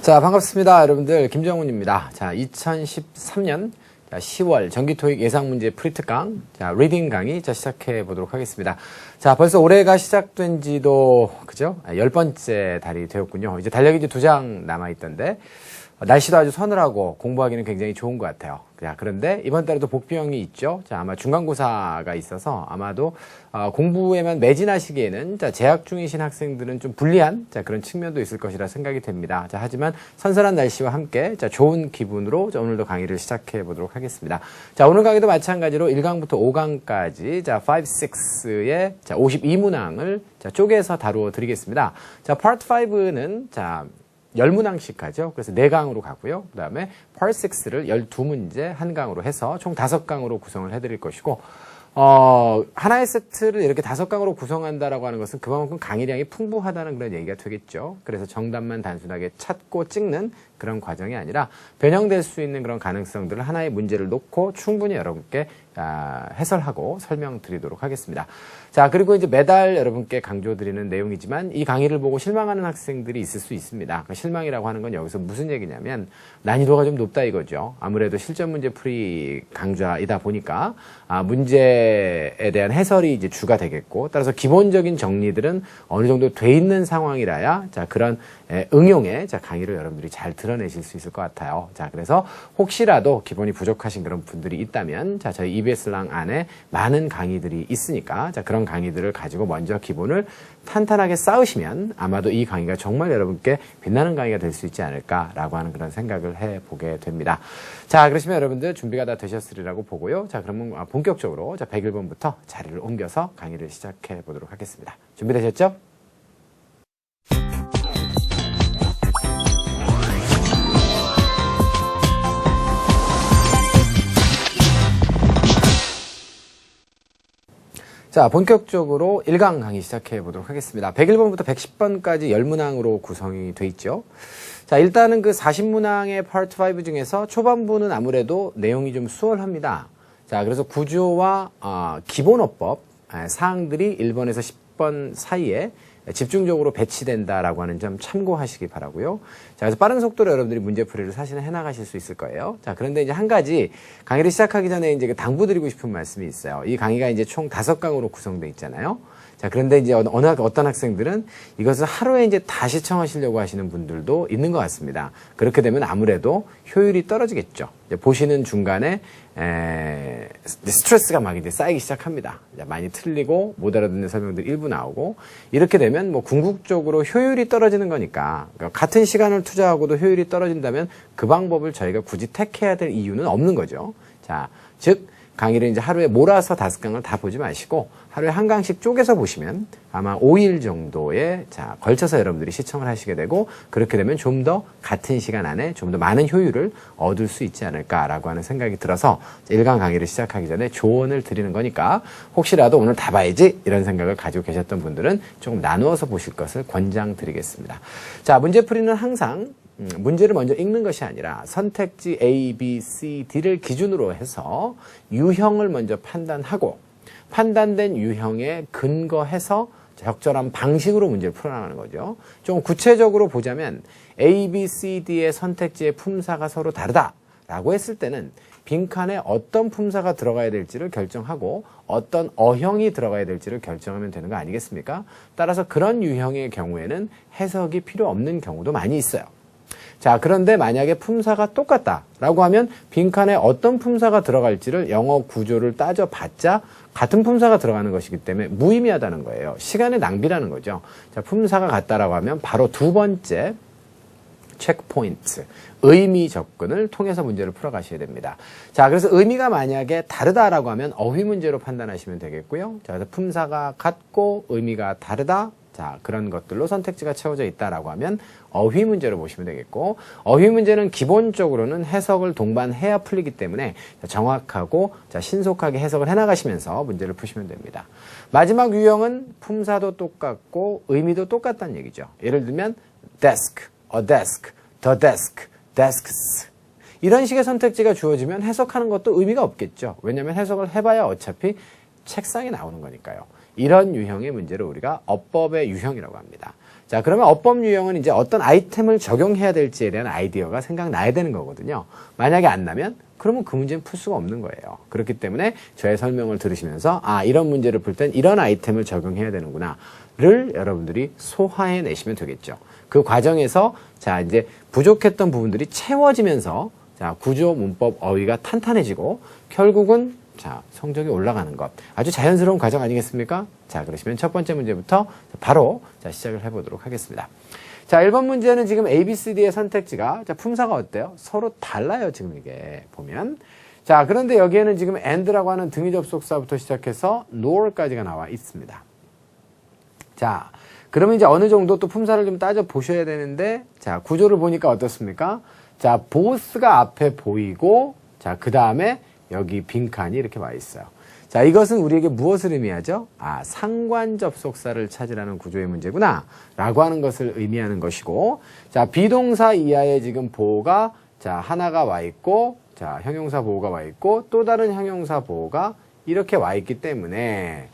자, 반갑습니다. 여러분들, 김정훈입니다. 자, 2013년 10월 정기토익 예상문제 프리특강, 자, 리딩 강의, 시작해 보도록 하겠습니다. 자, 벌써 올해가 시작된 지도, 그죠? 10번째 달이 되었군요. 이제 달력이 이제 2장 남아있던데, 날씨도 아주 서늘하고 공부하기는 굉장히 좋은 것 같아요. 자, 그런데 이번 달에도 복비형이 있죠. 자, 아마 중간고사가 있어서 아마도 공부에만 매진하시기에는 재학 중이신 학생들은 좀 불리한 그런 측면도 있을 것이라 생각이 됩니다. 자, 하지만 선선한 날씨와 함께 좋은 기분으로 오늘도 강의를 시작해 보도록 하겠습니다. 자, 오늘 강의도 마찬가지로 1강부터 5강까지 5, 6의 52문항을 쪼개서 다루어 드리겠습니다. 자, Part 5는 10문항씩 하죠. 그래서 4강으로 가고요. 그 다음에 Part 6를 12문제 1강으로 해서 총 5강으로 구성을 해드릴 것이고, 하나의 세트를 이렇게 5강으로 구성한다라고 하는 것은 그만큼 강의량이 풍부하다는 그런 얘기가 되겠죠. 그래서 정답만 단순하게 찾고 찍는 그런 과정이 아니라 변형될 수 있는 그런 가능성들을 하나의 문제를 놓고 충분히 여러분께 해설하고 설명드리도록 하겠습니다. 자, 그리고 이제 매달 여러분께 강조드리는 내용이지만 이 강의를 보고 실망하는 학생들이 있을 수 있습니다. 그 실망이라고 하는 건 여기서 무슨 얘기냐면 난이도가 좀 높다 이거죠. 아무래도 실전 문제 풀이 강좌이다 보니까 문제에 대한 해설이 이제 주가 되겠고, 따라서 기본적인 정리들은 어느 정도 돼 있는 상황이라야 그런 응용의 강의를 여러분들이 잘 드러내실 수 있을 것 같아요. 자, 그래서 혹시라도 기본이 부족하신 그런 분들이 있다면 저희 EBS랑 안에 많은 강의들이 있으니까 그런 강의들을 가지고 먼저 기본을 탄탄하게 쌓으시면 아마도 이 강의가 정말 여러분께 빛나는 강의가 될 수 있지 않을까라고 하는 그런 생각을 해보게 됩니다. 자, 그러시면 여러분들 준비가 다 되셨으리라고 보고요. 자, 그러면 본격적으로 101번부터 자리를 옮겨서 강의를 시작해 보도록 하겠습니다. 준비되셨죠? 자, 본격적으로 1강 강의 시작해 보도록 하겠습니다. 101번부터 110번까지 10문항으로 구성이 돼 있죠. 자, 일단은 그 40문항의 파트 5 중에서 초반부는 아무래도 내용이 좀 수월합니다. 자, 그래서 구조와 기본어법 사항들이 1번에서 10번 사이에 집중적으로 배치된다라고 하는 점 참고하시기 바라고요. 자, 그래서 빠른 속도로 여러분들이 문제풀이를 사실은 해나가실 수 있을 거예요. 자, 그런데 이제 한 가지 강의를 시작하기 전에 이제 당부드리고 싶은 말씀이 있어요. 이 강의가 이제 총 5강으로 구성되어 있잖아요. 자, 그런데 이제 어떤 학생들은 이것을 하루에 이제 다 시청하시려고 하시는 분들도 있는 것 같습니다. 그렇게 되면 아무래도 효율이 떨어지겠죠. 이제 보시는 중간에 스트레스가 막 이제 쌓이기 시작합니다. 많이 틀리고 못 알아듣는 설명들이 일부 나오고, 이렇게 되면 뭐 궁극적으로 효율이 떨어지는 거니까, 그러니까 같은 시간을 투자하고도 효율이 떨어진다면 그 방법을 저희가 굳이 택해야 될 이유는 없는 거죠. 자, 즉 강의를 이제 하루에 몰아서 5강을 다 보지 마시고 하루에 1강씩 쪼개서 보시면 아마 5일 정도에 걸쳐서 여러분들이 시청을 하시게 되고, 그렇게 되면 좀 더 같은 시간 안에 좀 더 많은 효율을 얻을 수 있지 않을까라고 하는 생각이 들어서 1강 강의를 시작하기 전에 조언을 드리는 거니까, 혹시라도 오늘 다 봐야지 이런 생각을 가지고 계셨던 분들은 조금 나누어서 보실 것을 권장드리겠습니다. 자, 문제풀이는 항상 문제를 먼저 읽는 것이 아니라 선택지 A, B, C, D를 기준으로 해서 유형을 먼저 판단하고, 판단된 유형에 근거해서 적절한 방식으로 문제를 풀어나가는 거죠. 좀 구체적으로 보자면 A, B, C, D의 선택지의 품사가 서로 다르다라고 했을 때는 빈칸에 어떤 품사가 들어가야 될지를 결정하고 어떤 어형이 들어가야 될지를 결정하면 되는 거 아니겠습니까? 따라서 그런 유형의 경우에는 해석이 필요 없는 경우도 많이 있어요. 자, 그런데 만약에 품사가 똑같다라고 하면 빈칸에 어떤 품사가 들어갈지를 영어 구조를 따져봤자 같은 품사가 들어가는 것이기 때문에 무의미하다는 거예요. 시간의 낭비라는 거죠. 자, 품사가 같다라고 하면 바로 두 번째 체크포인트, 의미 접근을 통해서 문제를 풀어가셔야 됩니다. 자, 그래서 의미가 만약에 다르다라고 하면 어휘 문제로 판단하시면 되겠고요. 자, 그래서 품사가 같고 의미가 다르다. 자, 그런 것들로 선택지가 채워져 있다라고 하면 어휘 문제로 보시면 되겠고, 어휘 문제는 기본적으로는 해석을 동반해야 풀리기 때문에 정확하고 신속하게 해석을 해나가시면서 문제를 푸시면 됩니다. 마지막 유형은 품사도 똑같고 의미도 똑같다는 얘기죠. 예를 들면 desk, a desk, the desk, desks. 이런 식의 선택지가 주어지면 해석하는 것도 의미가 없겠죠. 왜냐하면 해석을 해봐야 어차피 책상에 나오는 거니까요. 이런 유형의 문제를 우리가 어법의 유형이라고 합니다. 자, 그러면 어법 유형은 이제 어떤 아이템을 적용해야 될지에 대한 아이디어가 생각나야 되는 거거든요. 만약에 안 나면 그러면 그 문제는 풀 수가 없는 거예요. 그렇기 때문에 저의 설명을 들으시면서 아, 이런 문제를 풀 땐 이런 아이템을 적용해야 되는구나 를 여러분들이 소화해 내시면 되겠죠. 그 과정에서 자, 이제 부족했던 부분들이 채워지면서 자, 구조, 문법, 어휘가 탄탄해지고 결국은 자, 성적이 올라가는 것. 아주 자연스러운 과정 아니겠습니까? 자, 그러시면 첫 번째 문제부터 바로 자, 시작을 해보도록 하겠습니다. 자, 1번 문제는 지금 A, B, C, D의 선택지가 자, 품사가 어때요? 서로 달라요, 지금 이게 보면. 자, 그런데 여기에는 지금 and라고 하는 등위 접속사부터 시작해서 nor까지가 나와 있습니다. 자, 그러면 이제 어느 정도 또 품사를 좀 따져 보셔야 되는데 자, 구조를 보니까 어떻습니까? 자, both가 앞에 보이고 자, 그 다음에 여기 빈칸이 이렇게 와 있어요. 자, 이것은 우리에게 무엇을 의미하죠? 아, 상관 접속사를 찾으라는 구조의 문제구나 라고 하는 것을 의미하는 것이고 자, 비동사 이하에 지금 보호가 자, 하나가 와 있고 자, 형용사 보호가 와 있고 또 다른 형용사 보호가 이렇게 와 있기 때문에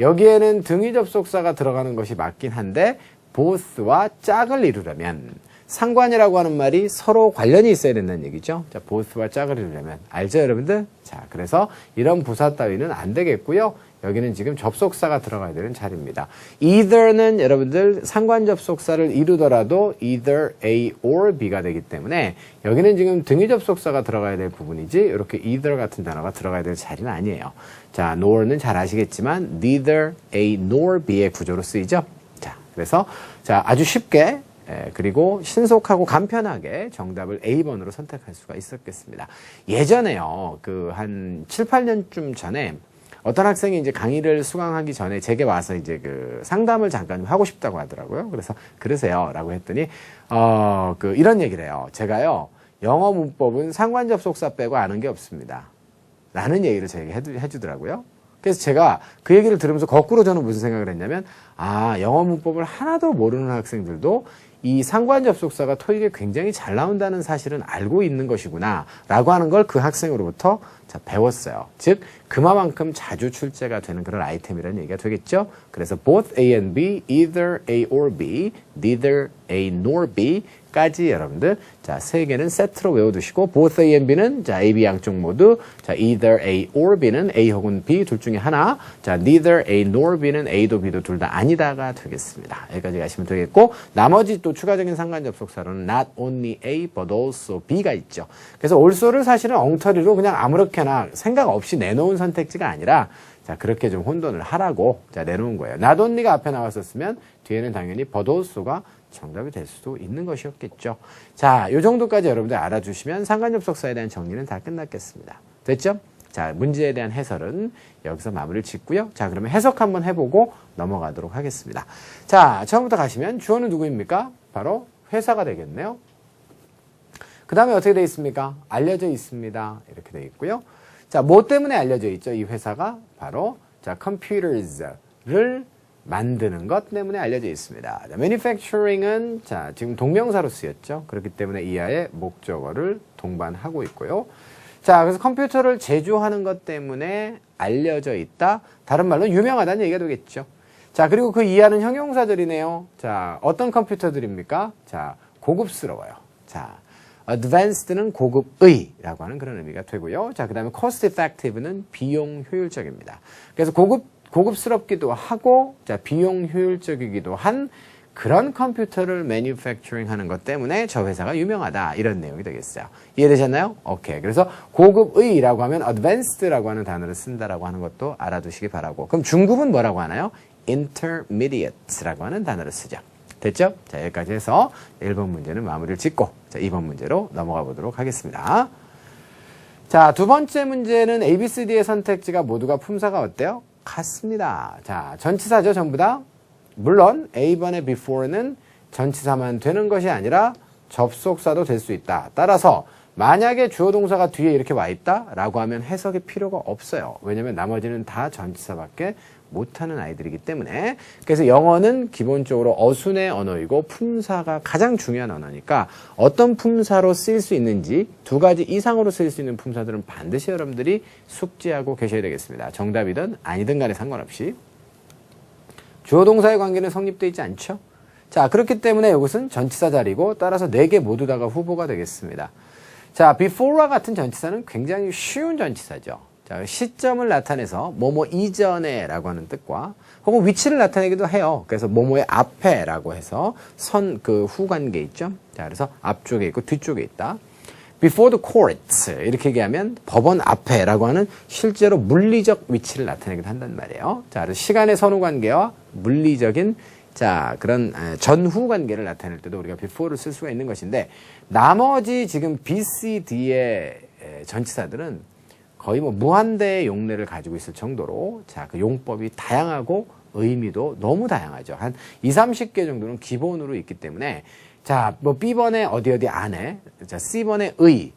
여기에는 등위 접속사가 들어가는 것이 맞긴 한데 both와 짝을 이루려면 상관이라고 하는 말이 서로 관련이 있어야 된다는 얘기죠. 자, both와 짝을 이루려면. 알죠, 여러분들? 자, 그래서 이런 부사 따위는 안 되겠고요. 여기는 지금 접속사가 들어가야 되는 자리입니다. either는 여러분들 상관 접속사를 이루더라도 either A or B가 되기 때문에 여기는 지금 등위 접속사가 들어가야 될 부분이지 이렇게 either 같은 단어가 들어가야 될 자리는 아니에요. 자, nor는 잘 아시겠지만 neither A nor B의 구조로 쓰이죠. 자, 그래서 자, 아주 쉽게 그리고 신속하고 간편하게 정답을 A번으로 선택할 수가 있었겠습니다. 예전에요, 그 한 7, 8년쯤 전에 어떤 학생이 이제 강의를 수강하기 전에 제게 와서 이제 그 상담을 잠깐 좀 하고 싶다고 하더라고요. 그래서 그러세요 라고 했더니, 이런 얘기를 해요. 제가요, 영어 문법은 상관 접속사 빼고 아는 게 없습니다. 라는 얘기를 저에게 해주더라고요. 그래서 제가 그 얘기를 들으면서 거꾸로 저는 무슨 생각을 했냐면, 아, 영어 문법을 하나도 모르는 학생들도 이 상관 접속사가 토익에 굉장히 잘 나온다는 사실은 알고 있는 것이구나 라고 하는 걸 그 학생으로부터 배웠어요. 즉 그만큼 자주 출제가 되는 그런 아이템이라는 얘기가 되겠죠. 그래서 both A and B, either A or B, neither A nor B 까지 여러분들 자, 세 개는 세트로 외워두시고 both A and B는 자, A, B 양쪽 모두 자, either A or B는 A 혹은 B 둘 중에 하나 자, neither A nor B는 A도 B도 둘 다 아니다가 되겠습니다. 여기까지 가시면 되겠고 나머지 또 추가적인 상관 접속사로는 not only A but also B가 있죠. 그래서 also를 사실은 엉터리로 그냥 아무렇게나 생각 없이 내놓은 선택지가 아니라 자, 그렇게 좀 혼돈을 하라고 자, 내놓은 거예요. not only가 앞에 나왔었으면 뒤에는 당연히 but also가 정답이 될 수도 있는 것이었겠죠. 자, 요 정도까지 여러분들 알아주시면 상관접속사에 대한 정리는 다 끝났겠습니다. 됐죠? 자, 문제에 대한 해설은 여기서 마무리를 짓고요. 자, 그러면 해석 한번 해보고 넘어가도록 하겠습니다. 자, 처음부터 가시면 주어는 누구입니까? 바로 회사가 되겠네요. 그 다음에 어떻게 되어 있습니까? 알려져 있습니다. 이렇게 되어 있고요. 자, 뭐 때문에 알려져 있죠? 이 회사가 바로 자, computers를 만드는 것 때문에 알려져 있습니다. 자, manufacturing은 자, 지금 동명사로 쓰였죠. 그렇기 때문에 이하의 목적어를 동반하고 있고요. 자, 그래서 컴퓨터를 제조하는 것 때문에 알려져 있다. 다른 말로 유명하다는 얘기가 되겠죠. 자, 그리고 그 이하는 형용사들이네요. 자, 어떤 컴퓨터들입니까? 자, 고급스러워요. 자, advanced는 고급의라고 하는 그런 의미가 되고요. 자, 그 다음에 cost effective는 비용 효율적입니다. 그래서 고급스럽기도 하고, 자, 비용 효율적이기도 한 그런 컴퓨터를 manufacturing 하는 것 때문에 저 회사가 유명하다. 이런 내용이 되겠어요. 이해되셨나요? 오케이. 그래서 고급의라고 하면 advanced라고 하는 단어를 쓴다라고 하는 것도 알아두시기 바라고. 그럼 중급은 뭐라고 하나요? intermediate라고 하는 단어를 쓰죠. 됐죠? 자, 여기까지 해서 1번 문제는 마무리를 짓고, 자, 2번 문제로 넘어가 보도록 하겠습니다. 자, 두 번째 문제는 A, B, C, D의 선택지가 모두가 품사가 어때요? 같습니다. 자, 전치사죠, 전부 다. 물론 A번의 before는 전치사만 되는 것이 아니라 접속사도 될 수 있다. 따라서 만약에 주어 동사가 뒤에 이렇게 와 있다라고 하면 해석이 필요가 없어요. 왜냐면 나머지는 다 전치사밖에 못하는 아이들이기 때문에. 그래서 영어는 기본적으로 어순의 언어이고 품사가 가장 중요한 언어니까 어떤 품사로 쓰일 수 있는지 두 가지 이상으로 쓰일 수 있는 품사들은 반드시 여러분들이 숙지하고 계셔야 되겠습니다. 정답이든 아니든 간에 상관없이. 주어 동사의 관계는 성립되어 있지 않죠? 자, 그렇기 때문에 이것은 전치사 자리고 따라서 4개 모두 다가 후보가 되겠습니다. 자, before와 같은 전치사는 굉장히 쉬운 전치사죠. 자, 시점을 나타내서 뭐뭐 이전에 라고 하는 뜻과 혹은 위치를 나타내기도 해요. 그래서 뭐뭐의 앞에 라고 해서 그 후관계 있죠. 자, 그래서 앞쪽에 있고 뒤쪽에 있다. before the court 이렇게 얘기하면 법원 앞에 라고 하는 실제로 물리적 위치를 나타내기도 한단 말이에요. 자, 그래서 시간의 선후관계와 물리적인 자, 그런 전후 관계를 나타낼 때도 우리가 before를 쓸 수가 있는 것인데 나머지 지금 B, C, D의 전치사들은 거의 뭐 무한대의 용례를 가지고 있을 정도로 자, 그 용법이 다양하고 의미도 너무 다양하죠. 한 20, 30개 정도는 기본으로 있기 때문에 자, 뭐 B번에 어디 안에, 자, C번에 의,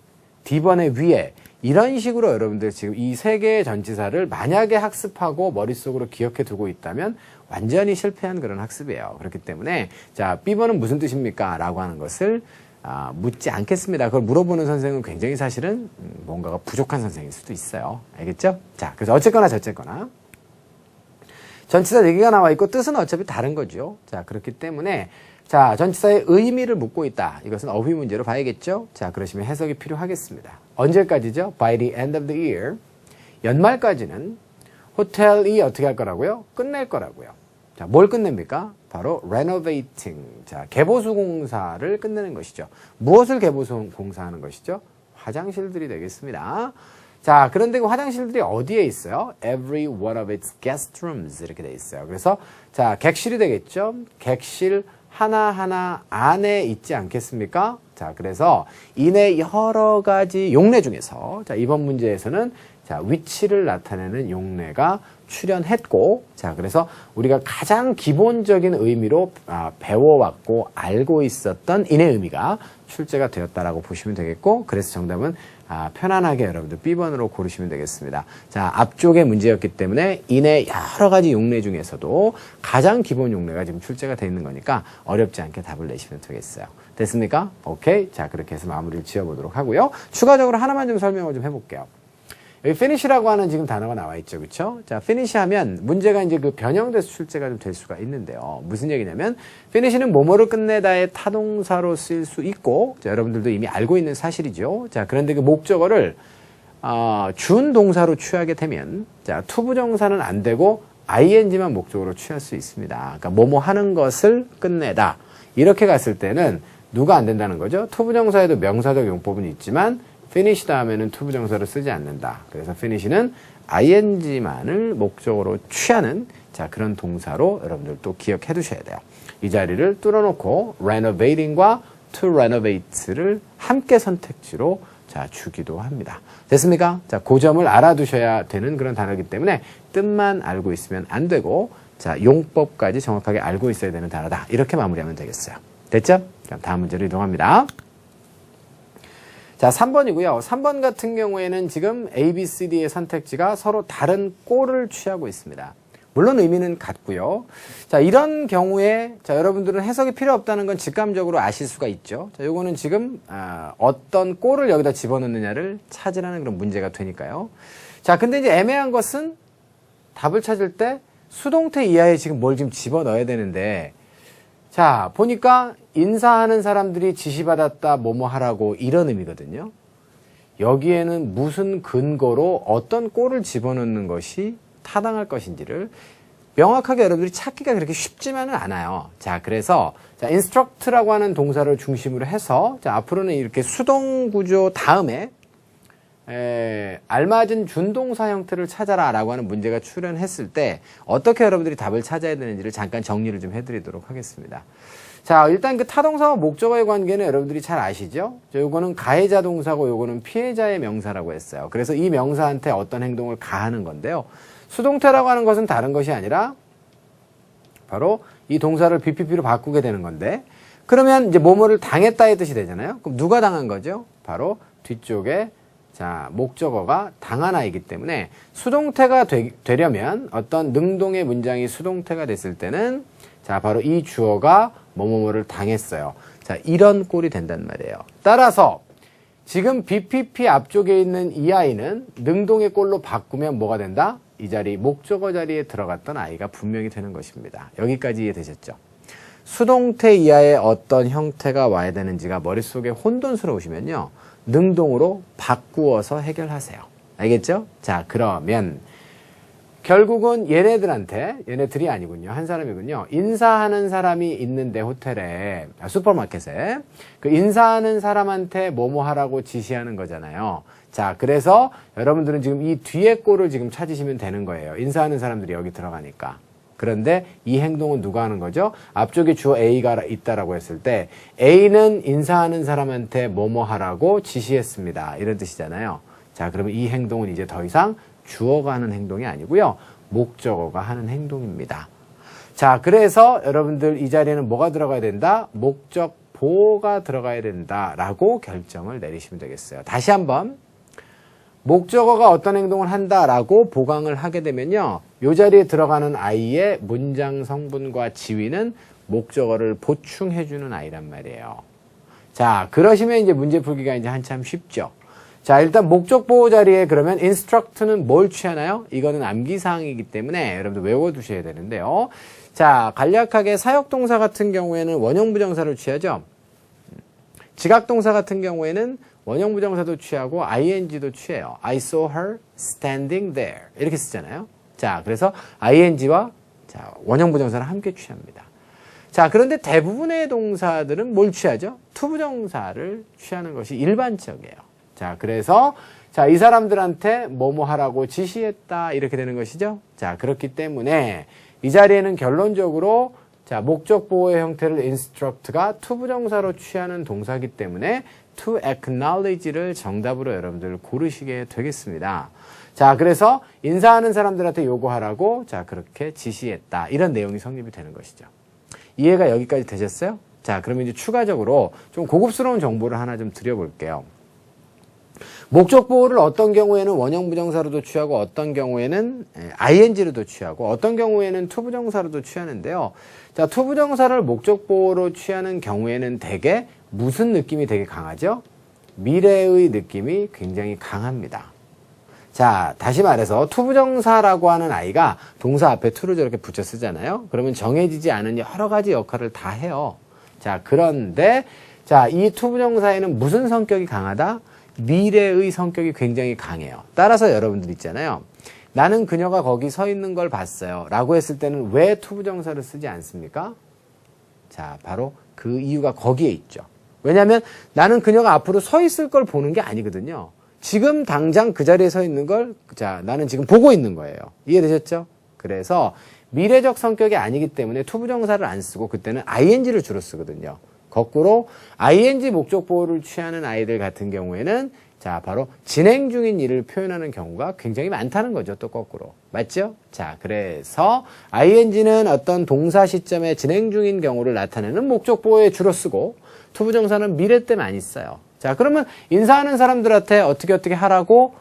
D번에 위에 이런 식으로 여러분들 지금 이 3개의 전치사를 만약에 학습하고 머릿속으로 기억해 두고 있다면 완전히 실패한 그런 학습이에요. 그렇기 때문에 자, B번은 무슨 뜻입니까? 라고 하는 것을 묻지 않겠습니다. 그걸 물어보는 선생은 굉장히 사실은 뭔가가 부족한 선생일 수도 있어요. 알겠죠? 자, 그래서 어쨌거나 저쨌거나 전치사 4개가 나와 있고 뜻은 어차피 다른 거죠. 자, 그렇기 때문에 자, 전치사의 의미를 묻고 있다. 이것은 어휘 문제로 봐야겠죠? 자, 그러시면 해석이 필요하겠습니다. 언제까지죠? By the end of the year. 연말까지는 호텔이 어떻게 할 거라고요? 끝낼 거라고요. 자, 뭘 끝냅니까? 바로 renovating. 자, 개보수 공사를 끝내는 것이죠. 무엇을 개보수 공사하는 것이죠? 화장실들이 되겠습니다. 자, 그런데 그 화장실들이 어디에 있어요? Every one of its guest rooms 이렇게 돼 있어요. 그래서 자, 객실이 되겠죠? 객실 하나하나 안에 있지 않겠습니까? 자, 그래서 이내 여러 가지 용례 중에서 자, 이번 문제에서는 자, 위치를 나타내는 용례가 출연했고 자, 그래서 우리가 가장 기본적인 의미로 배워왔고 알고 있었던 인의 의미가 출제가 되었다라고 보시면 되겠고 그래서 정답은 편안하게 여러분들 B번으로 고르시면 되겠습니다. 자, 앞쪽의 문제였기 때문에 인의 여러 가지 용례 중에서도 가장 기본 용례가 지금 출제가 되어 있는 거니까 어렵지 않게 답을 내시면 되겠어요. 됐습니까? 오케이. 자, 그렇게 해서 마무리를 지어보도록 하고요. 추가적으로 하나만 좀 설명을 좀 해볼게요. 여기 finish라고 하는 지금 단어가 나와 있죠. 그쵸? 자, finish 하면 문제가 이제 그 변형돼서 출제가 좀 될 수가 있는데요. 무슨 얘기냐면 finish는 뭐뭐를 끝내다의 타동사로 쓰일 수 있고 자, 여러분들도 이미 알고 있는 사실이죠. 자, 그런데 그 목적어를 준 동사로 취하게 되면 자, 투부정사는 안 되고 ing만 목적으로 취할 수 있습니다. 그러니까 뭐뭐 하는 것을 끝내다. 이렇게 갔을 때는 누가 안 된다는 거죠? 투부정사에도 명사적 용법은 있지만 finish 다음에는 투부정사를 쓰지 않는다. 그래서 finish는 ing만을 목적으로 취하는 자, 그런 동사로 여러분들 또 기억해 두셔야 돼요. 이 자리를 뚫어놓고 renovating과 to renovate를 함께 선택지로 자, 주기도 합니다. 됐습니까? 자, 그 점을 알아두셔야 되는 그런 단어이기 때문에 뜻만 알고 있으면 안 되고 자, 용법까지 정확하게 알고 있어야 되는 단어다. 이렇게 마무리하면 되겠어요. 됐죠? 그럼 다음 문제로 이동합니다. 자, 3번이고요. 3번 같은 경우에는 지금 A, B, C, D의 선택지가 서로 다른 꼴을 취하고 있습니다. 물론 의미는 같고요. 자, 이런 경우에 자, 여러분들은 해석이 필요 없다는 건 직감적으로 아실 수가 있죠. 자, 요거는 지금 어떤 꼴을 여기다 집어넣느냐를 찾으라는 그런 문제가 되니까요. 자, 근데 이제 애매한 것은 답을 찾을 때 수동태 이하에 지금 뭘 좀 집어넣어야 되는데 자, 보니까 인사하는 사람들이 지시받았다 뭐뭐 하라고 이런 의미거든요. 여기에는 무슨 근거로 어떤 꼴을 집어넣는 것이 타당할 것인지를 명확하게 여러분들이 찾기가 그렇게 쉽지만은 않아요. 자, 그래서 자, instruct라고 하는 동사를 중심으로 해서 자, 앞으로는 이렇게 수동 구조 다음에 알맞은 준동사 형태를 찾아라 라고 하는 문제가 출현했을 때 어떻게 여러분들이 답을 찾아야 되는지를 잠깐 정리를 좀 해드리도록 하겠습니다. 자, 일단 그 타동사와 목적어의 관계는 여러분들이 잘 아시죠? 요거는 가해자 동사고 요거는 피해자의 명사라고 했어요. 그래서 이 명사한테 어떤 행동을 가하는 건데요. 수동태라고 하는 것은 다른 것이 아니라 바로 이 동사를 BPP로 바꾸게 되는 건데 그러면 이제 뭐뭐를 당했다의 뜻이 되잖아요. 그럼 누가 당한 거죠? 바로 뒤쪽에 자, 목적어가 당한 아이기 때문에 수동태가 되려면 어떤 능동의 문장이 수동태가 됐을 때는 자, 바로 이 주어가 뭐뭐뭐를 당했어요. 자, 이런 꼴이 된단 말이에요. 따라서 지금 BPP 앞쪽에 있는 이 아이는 능동의 꼴로 바꾸면 뭐가 된다? 이 자리, 목적어 자리에 들어갔던 아이가 분명히 되는 것입니다. 여기까지 이해되셨죠? 수동태 이하의 어떤 형태가 와야 되는지가 머릿속에 혼돈스러우시면요. 능동으로 바꾸어서 해결하세요. 알겠죠? 자, 그러면 결국은 얘네들이 아니군요. 한 사람이군요. 인사하는 사람이 있는데 호텔에, 슈퍼마켓에 그 인사하는 사람한테 뭐뭐 하라고 지시하는 거잖아요. 자, 그래서 여러분들은 지금 이 뒤에 꼴을 지금 찾으시면 되는 거예요. 인사하는 사람들이 여기 들어가니까. 그런데 이 행동은 누가 하는 거죠? 앞쪽에 주어 A가 있다라고 했을 때 A는 인사하는 사람한테 뭐뭐 하라고 지시했습니다. 이런 뜻이잖아요. 자, 그러면 이 행동은 이제 더 이상 주어가 하는 행동이 아니고요. 목적어가 하는 행동입니다. 자, 그래서 여러분들 이 자리에는 뭐가 들어가야 된다? 목적 보호가 들어가야 된다라고 결정을 내리시면 되겠어요. 다시 한번 목적어가 어떤 행동을 한다라고 보강을 하게 되면요. 이 자리에 들어가는 아이의 문장 성분과 지위는 목적어를 보충해주는 아이란 말이에요. 자, 그러시면 이제 문제 풀기가 이제 한참 쉽죠. 자, 일단 목적 보호 자리에 그러면 instruct는 뭘 취하나요? 이거는 암기사항이기 때문에 여러분들 외워두셔야 되는데요. 자, 간략하게 사역동사 같은 경우에는 원형부정사를 취하죠. 지각동사 같은 경우에는 원형부정사도 취하고 ing도 취해요. I saw her standing there. 이렇게 쓰잖아요. 자, 그래서 ing와 자, 원형부정사를 함께 취합니다. 자, 그런데 대부분의 동사들은 뭘 취하죠? 투부정사를 취하는 것이 일반적이에요. 자, 그래서 자, 이 사람들한테 뭐뭐 하라고 지시했다 이렇게 되는 것이죠. 자, 그렇기 때문에 이 자리에는 결론적으로 자, 목적 보호의 형태를 instruct가 투부정사로 취하는 동사이기 때문에 to acknowledge를 정답으로 여러분들 고르시게 되겠습니다. 자, 그래서 인사하는 사람들한테 요구하라고 자, 그렇게 지시했다. 이런 내용이 성립이 되는 것이죠. 이해가 여기까지 되셨어요? 자, 그러면 이제 추가적으로 좀 고급스러운 정보를 하나 좀 드려볼게요. 목적 보호를 어떤 경우에는 원형 부정사로도 취하고 어떤 경우에는 ing로도 취하고 어떤 경우에는 투부정사로도 취하는데요. 자, 투부정사를 목적 보호로 취하는 경우에는 대개 무슨 느낌이 되게 강하죠? 미래의 느낌이 굉장히 강합니다. 자, 다시 말해서 투부정사라고 하는 아이가 동사 앞에 to를 저렇게 붙여 쓰잖아요. 그러면 정해지지 않은 여러 가지 역할을 다 해요. 자, 그런데 자, 이 투부정사에는 무슨 성격이 강하다? 미래의 성격이 굉장히 강해요. 따라서 여러분들 있잖아요. 나는 그녀가 거기 서 있는 걸 봤어요. 라고 했을 때는 왜 투부정사를 쓰지 않습니까? 자, 바로 그 이유가 거기에 있죠. 왜냐하면 나는 그녀가 앞으로 서 있을 걸 보는 게 아니거든요. 지금 당장 그 자리에 서 있는 걸 자, 나는 지금 보고 있는 거예요. 이해되셨죠? 그래서 미래적 성격이 아니기 때문에 투부정사를 안 쓰고 그때는 ing를 주로 쓰거든요. 거꾸로 ing 목적 보호를 취하는 아이들 같은 경우에는 자, 바로 진행 중인 일을 표현하는 경우가 굉장히 많다는 거죠. 또 거꾸로. 맞죠? 자, 그래서 ing는 어떤 동사 시점에 진행 중인 경우를 나타내는 목적 보호에 주로 쓰고 투부정사는 미래 때 많이 써요. 자, 그러면 인사하는 사람들한테 어떻게 하라고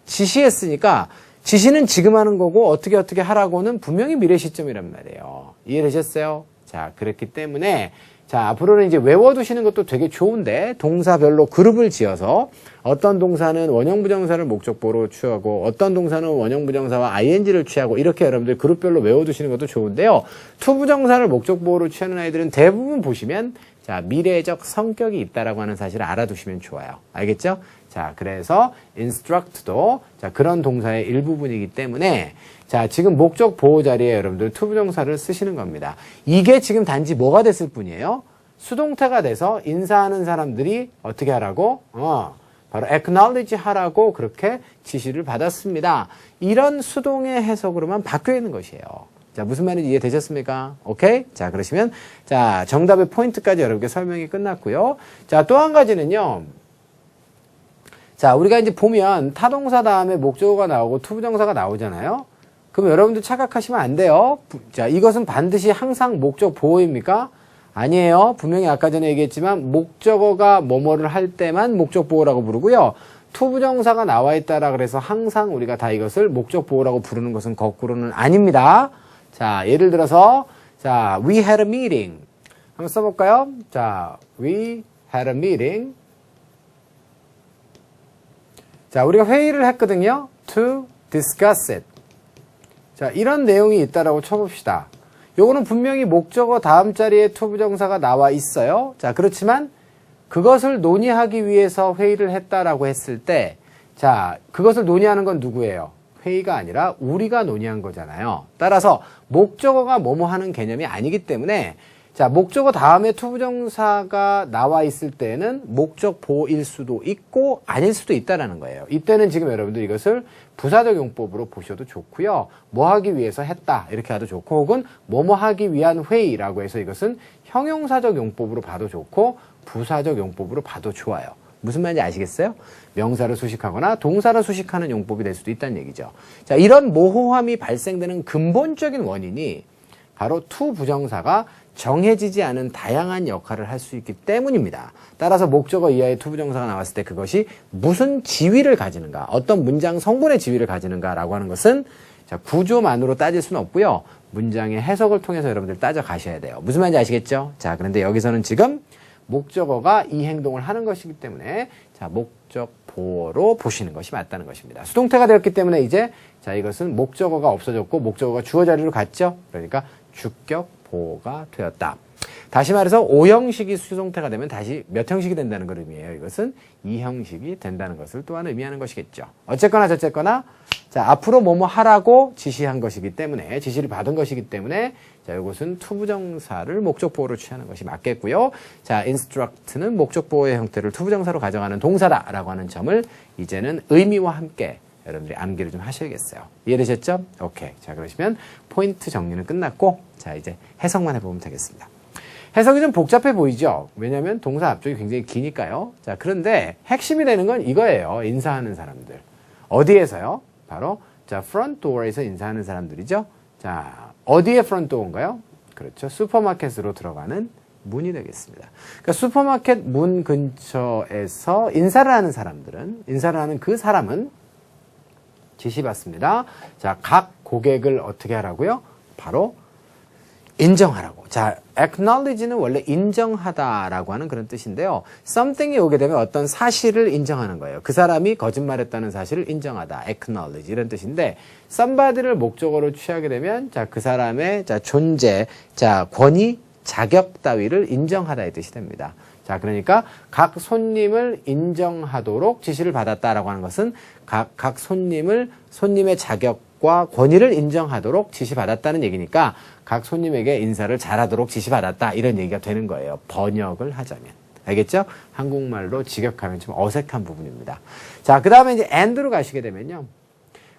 지시했으니까 지시는 지금 하는 거고 어떻게 하라고는 분명히 미래 시점이란 말이에요. 이해되셨어요? 자, 그렇기 때문에 자, 앞으로는 이제 외워두시는 것도 되게 좋은데 동사별로 그룹을 지어서 어떤 동사는 원형부정사를 목적보로 취하고 어떤 동사는 원형부정사와 ing를 취하고 이렇게 여러분들 그룹별로 외워두시는 것도 좋은데요. 투부정사를 목적보호로 취하는 아이들은 대부분 보시면 자, 미래적 성격이 있다라고 하는 사실을 알아두시면 좋아요. 알겠죠? 자, 그래서 instruct도 자, 그런 동사의 일부분이기 때문에 자, 지금 목적 보호 자리에 여러분들 투부정사를 쓰시는 겁니다. 이게 지금 단지 뭐가 됐을 뿐이에요? 수동태가 돼서 인사하는 사람들이 어떻게 하라고? 바로 acknowledge 하라고 그렇게 지시를 받았습니다. 이런 수동의 해석으로만 바뀌어 있는 것이에요. 자, 무슨 말인지 이해되셨습니까? 오케이? 자, 그러시면 자, 정답의 포인트까지 여러분께 설명이 끝났고요. 자, 또 한 가지는요. 자, 우리가 이제 보면 타동사 다음에 목적어가 나오고 투부정사가 나오잖아요. 그럼 여러분들 착각하시면 안 돼요. 자, 이것은 반드시 항상 목적 보호입니까? 아니에요. 분명히 아까 전에 얘기했지만 목적어가 뭐뭐를 할 때만 목적 보호라고 부르고요. 투부정사가 나와 있다라 그래서 항상 우리가 다 이것을 목적 보호라고 부르는 것은 거꾸로는 아닙니다. 자, 예를 들어서 자, we had a meeting. 한번 써볼까요? 자, we had a meeting. 자, 우리가 회의를 했거든요. to discuss it. 자, 이런 내용이 있다라고 쳐봅시다. 요거는 분명히 목적어 다음 자리에 to 부정사가 나와 있어요. 자, 그렇지만 그것을 논의하기 위해서 회의를 했다라고 했을 때, 자, 그것을 논의하는 건 누구예요? 회의가 아니라 우리가 논의한 거잖아요. 따라서 목적어가 뭐뭐 하는 개념이 아니기 때문에, 자, 목적어 다음에 to 부정사가 나와 있을 때는 목적보일 수도 있고 아닐 수도 있다라는 거예요. 이때는 지금 여러분들 이것을 부사적 용법으로 보셔도 좋고요. 뭐 하기 위해서 했다 이렇게 해도 좋고, 혹은 뭐뭐 하기 위한 회의라고 해서 이것은 형용사적 용법으로 봐도 좋고 부사적 용법으로 봐도 좋아요. 무슨 말인지 아시겠어요? 명사를 수식하거나 동사를 수식하는 용법이 될 수도 있다는 얘기죠. 자, 이런 모호함이 발생되는 근본적인 원인이 바로 to 부정사가 정해지지 않은 다양한 역할을 할 수 있기 때문입니다. 따라서 목적어 이하의 to 부정사가 나왔을 때 그것이 무슨 지위를 가지는가, 어떤 문장 성분의 지위를 가지는가라고 하는 것은 자, 구조만으로 따질 수는 없고요. 문장의 해석을 통해서 여러분들 따져가셔야 돼요. 무슨 말인지 아시겠죠? 자, 그런데 여기서는 지금 목적어가 이 행동을 하는 것이기 때문에 자, 목적보어로 보시는 것이 맞다는 것입니다. 수동태가 되었기 때문에 이제 자, 이것은 목적어가 없어졌고 목적어가 주어 자리로 갔죠. 그러니까 주격 보어가 되었다. 다시 말해서 O형식이 수동태가 되면 다시 몇 형식이 된다는 걸 의미해요. 이것은 2형식이 된다는 것을 또한 의미하는 것이겠죠. 어쨌거나 저쨌거나 자, 앞으로 뭐뭐 하라고 지시한 것이기 때문에, 지시를 받은 것이기 때문에 자, 이것은 to 부정사를 목적보어로 취하는 것이 맞겠고요. 자, instruct는 목적보어의 형태를 to 부정사로 가져가는 동사다라고 하는 점을 이제는 의미와 함께 여러분들이 암기를 좀 하셔야겠어요. 이해되셨죠? 오케이. 자, 그러시면 포인트 정리는 끝났고, 자, 이제 해석만 해보면 되겠습니다. 해석이 좀 복잡해 보이죠? 왜냐하면 동사 앞쪽이 굉장히 기니까요. 자, 그런데 핵심이 되는 건 이거예요. 인사하는 사람들. 어디에서요? 바로, 자, front door에서 인사하는 사람들이죠? 자, 어디에 front door인가요? 그렇죠. 슈퍼마켓으로 들어가는 문이 되겠습니다. 그러니까 슈퍼마켓 문 근처에서 인사를 하는 사람들은, 인사를 하는 그 사람은 지시받습니다. 자, 각 고객을 어떻게 하라고요? 바로 인정하라고. 자, acknowledge는 원래 인정하다라고 하는 그런 뜻인데요. something이 오게 되면 어떤 사실을 인정하는 거예요. 그 사람이 거짓말했다는 사실을 인정하다. acknowledge 이런 뜻인데, somebody를 목적어로 취하게 되면 자, 그 사람의 자, 존재, 자, 권위, 자격 따위를 인정하다의 뜻이 됩니다. 자, 그러니까 각 손님을 인정하도록 지시를 받았다라고 하는 것은 각 손님의 자격과 권위를 인정하도록 지시받았다는 얘기니까 각 손님에게 인사를 잘하도록 지시받았다 이런 얘기가 되는 거예요. 번역을 하자면. 알겠죠? 한국말로 직역하면 좀 어색한 부분입니다. 자, 그 다음에 이제 and로 가시게 되면요.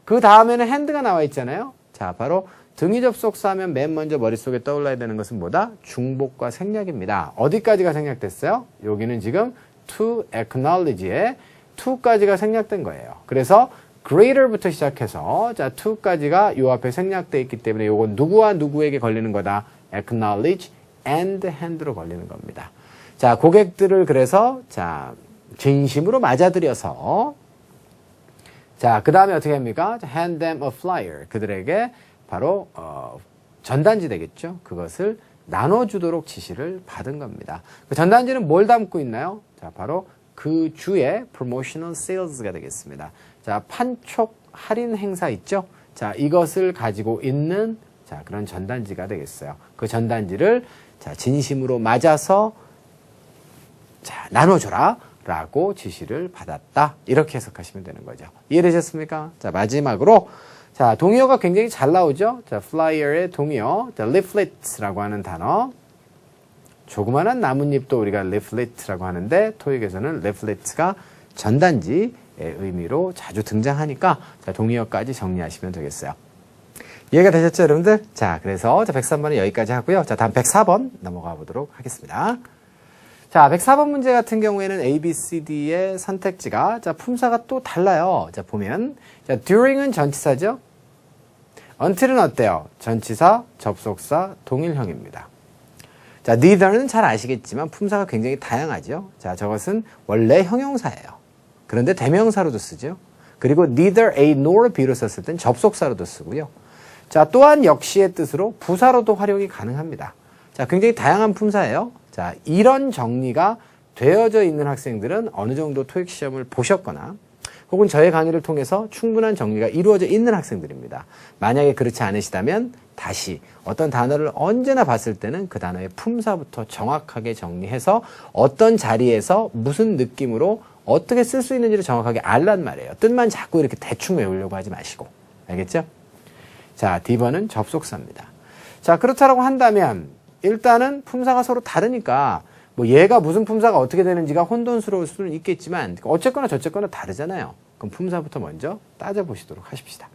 그 다음에는 hand가 나와 있잖아요. 자, 바로 등위 접속사 하면 맨 먼저 머릿속에 떠올라야 되는 것은 뭐다? 중복과 생략입니다. 어디까지가 생략됐어요? 여기는 지금 to acknowledge에 to까지가 생략된 거예요. 그래서 greater부터 시작해서 자, to까지가 요 앞에 생략되어 있기 때문에 요건 누구와 누구에게 걸리는 거다? acknowledge and hand로 걸리는 겁니다. 자, 고객들을 그래서 자, 진심으로 맞아들여서 자, 그 다음에 어떻게 합니까? hand them a flyer. 그들에게 바로 전단지 되겠죠. 그것을 나눠주도록 지시를 받은 겁니다. 그 전단지는 뭘 담고 있나요? 자, 바로 그 주의 promotional sales가 되겠습니다. 자, 판촉 할인 행사 있죠? 자, 이것을 가지고 있는 자, 그런 전단지가 되겠어요. 그 전단지를 자, 진심으로 맞아서 자, 나눠줘라 라고 지시를 받았다. 이렇게 해석하시면 되는 거죠. 이해되셨습니까? 자, 마지막으로 자, 동의어가 굉장히 잘 나오죠? 자, flyer의 동의어, 자, leaflet라고 하는 단어. 조그만한 나뭇잎도 우리가 leaflet라고 하는데, 토익에서는 leaflet가 전단지의 의미로 자주 등장하니까, 자, 동의어까지 정리하시면 되겠어요. 이해가 되셨죠, 여러분들? 자, 그래서, 자, 103번은 여기까지 하고요. 자, 다음 104번 넘어가 보도록 하겠습니다. 자, 104번 문제 같은 경우에는 A, B, C, D의 선택지가, 자, 품사가 또 달라요. 자, 보면, 자, during은 전치사죠? until은 어때요? 전치사, 접속사, 동일형입니다. 자, neither는 잘 아시겠지만 품사가 굉장히 다양하죠. 자, 저것은 원래 형용사예요. 그런데 대명사로도 쓰죠. 그리고 neither A nor B로 썼을 땐 접속사로도 쓰고요. 자, 또한 역시의 뜻으로 부사로도 활용이 가능합니다. 자, 굉장히 다양한 품사예요. 자, 이런 정리가 되어져 있는 학생들은 어느 정도 토익 시험을 보셨거나 혹은 저의 강의를 통해서 충분한 정리가 이루어져 있는 학생들입니다. 만약에 그렇지 않으시다면 다시 어떤 단어를 언제나 봤을 때는 그 단어의 품사부터 정확하게 정리해서 어떤 자리에서 무슨 느낌으로 어떻게 쓸 수 있는지를 정확하게 알란 말이에요. 뜻만 자꾸 이렇게 대충 외우려고 하지 마시고. 알겠죠? 자, D번은 접속사입니다. 자, 그렇다라고 한다면 일단은 품사가 서로 다르니까 뭐 얘가 무슨 품사가 어떻게 되는지가 혼돈스러울 수는 있겠지만 어쨌거나 저쨌거나 다르잖아요. 그럼 품사부터 먼저 따져보시도록 하십시다.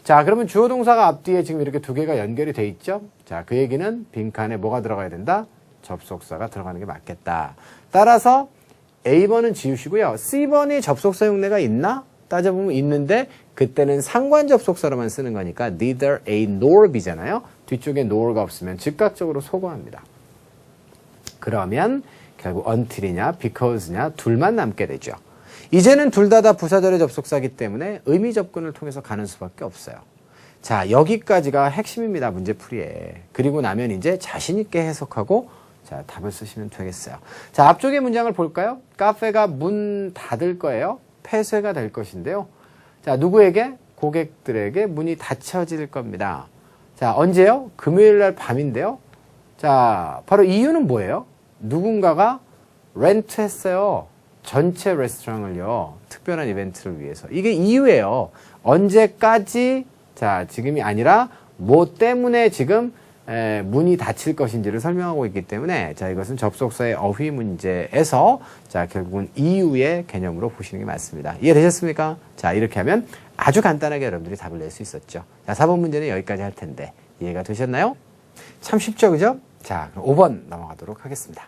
자, 그러면 주어 동사가 앞뒤에 지금 이렇게 두 개가 연결이 돼 있죠? 자, 그 얘기는 빈칸에 뭐가 들어가야 된다? 접속사가 들어가는 게 맞겠다. 따라서 A번은 지우시고요. C번이 접속사 흉내가 있나? 따져보면 있는데 그때는 상관 접속사로만 쓰는 거니까 neither A nor B잖아요. 뒤쪽에 nor가 없으면 즉각적으로 소거합니다. 그러면 결국 until이냐 because냐 둘만 남게 되죠. 이제는 둘 다 부사절의 접속사이기 때문에 의미 접근을 통해서 가는 수밖에 없어요. 자, 여기까지가 핵심입니다. 문제풀이에. 그리고 나면 이제 자신 있게 해석하고 자, 답을 쓰시면 되겠어요. 자, 앞쪽의 문장을 볼까요? 카페가 문 닫을 거예요. 폐쇄가 될 것인데요. 자, 누구에게? 고객들에게 문이 닫혀질 겁니다. 자, 언제요? 금요일 날 밤인데요. 자, 바로 이유는 뭐예요? 누군가가 렌트했어요. 전체 레스토랑을요. 특별한 이벤트를 위해서. 이게 이유예요. 언제까지? 자, 지금이 아니라 뭐 때문에 지금 문이 닫힐 것인지를 설명하고 있기 때문에 자, 이것은 접속사의 어휘 문제에서 자, 결국은 이유의 개념으로 보시는 게 맞습니다. 이해되셨습니까? 자, 이렇게 하면 아주 간단하게 여러분들이 답을 낼 수 있었죠. 자, 4번 문제는 여기까지 할 텐데 이해가 되셨나요? 참 쉽죠, 그죠? 자, 그럼 5번 넘어가도록 하겠습니다.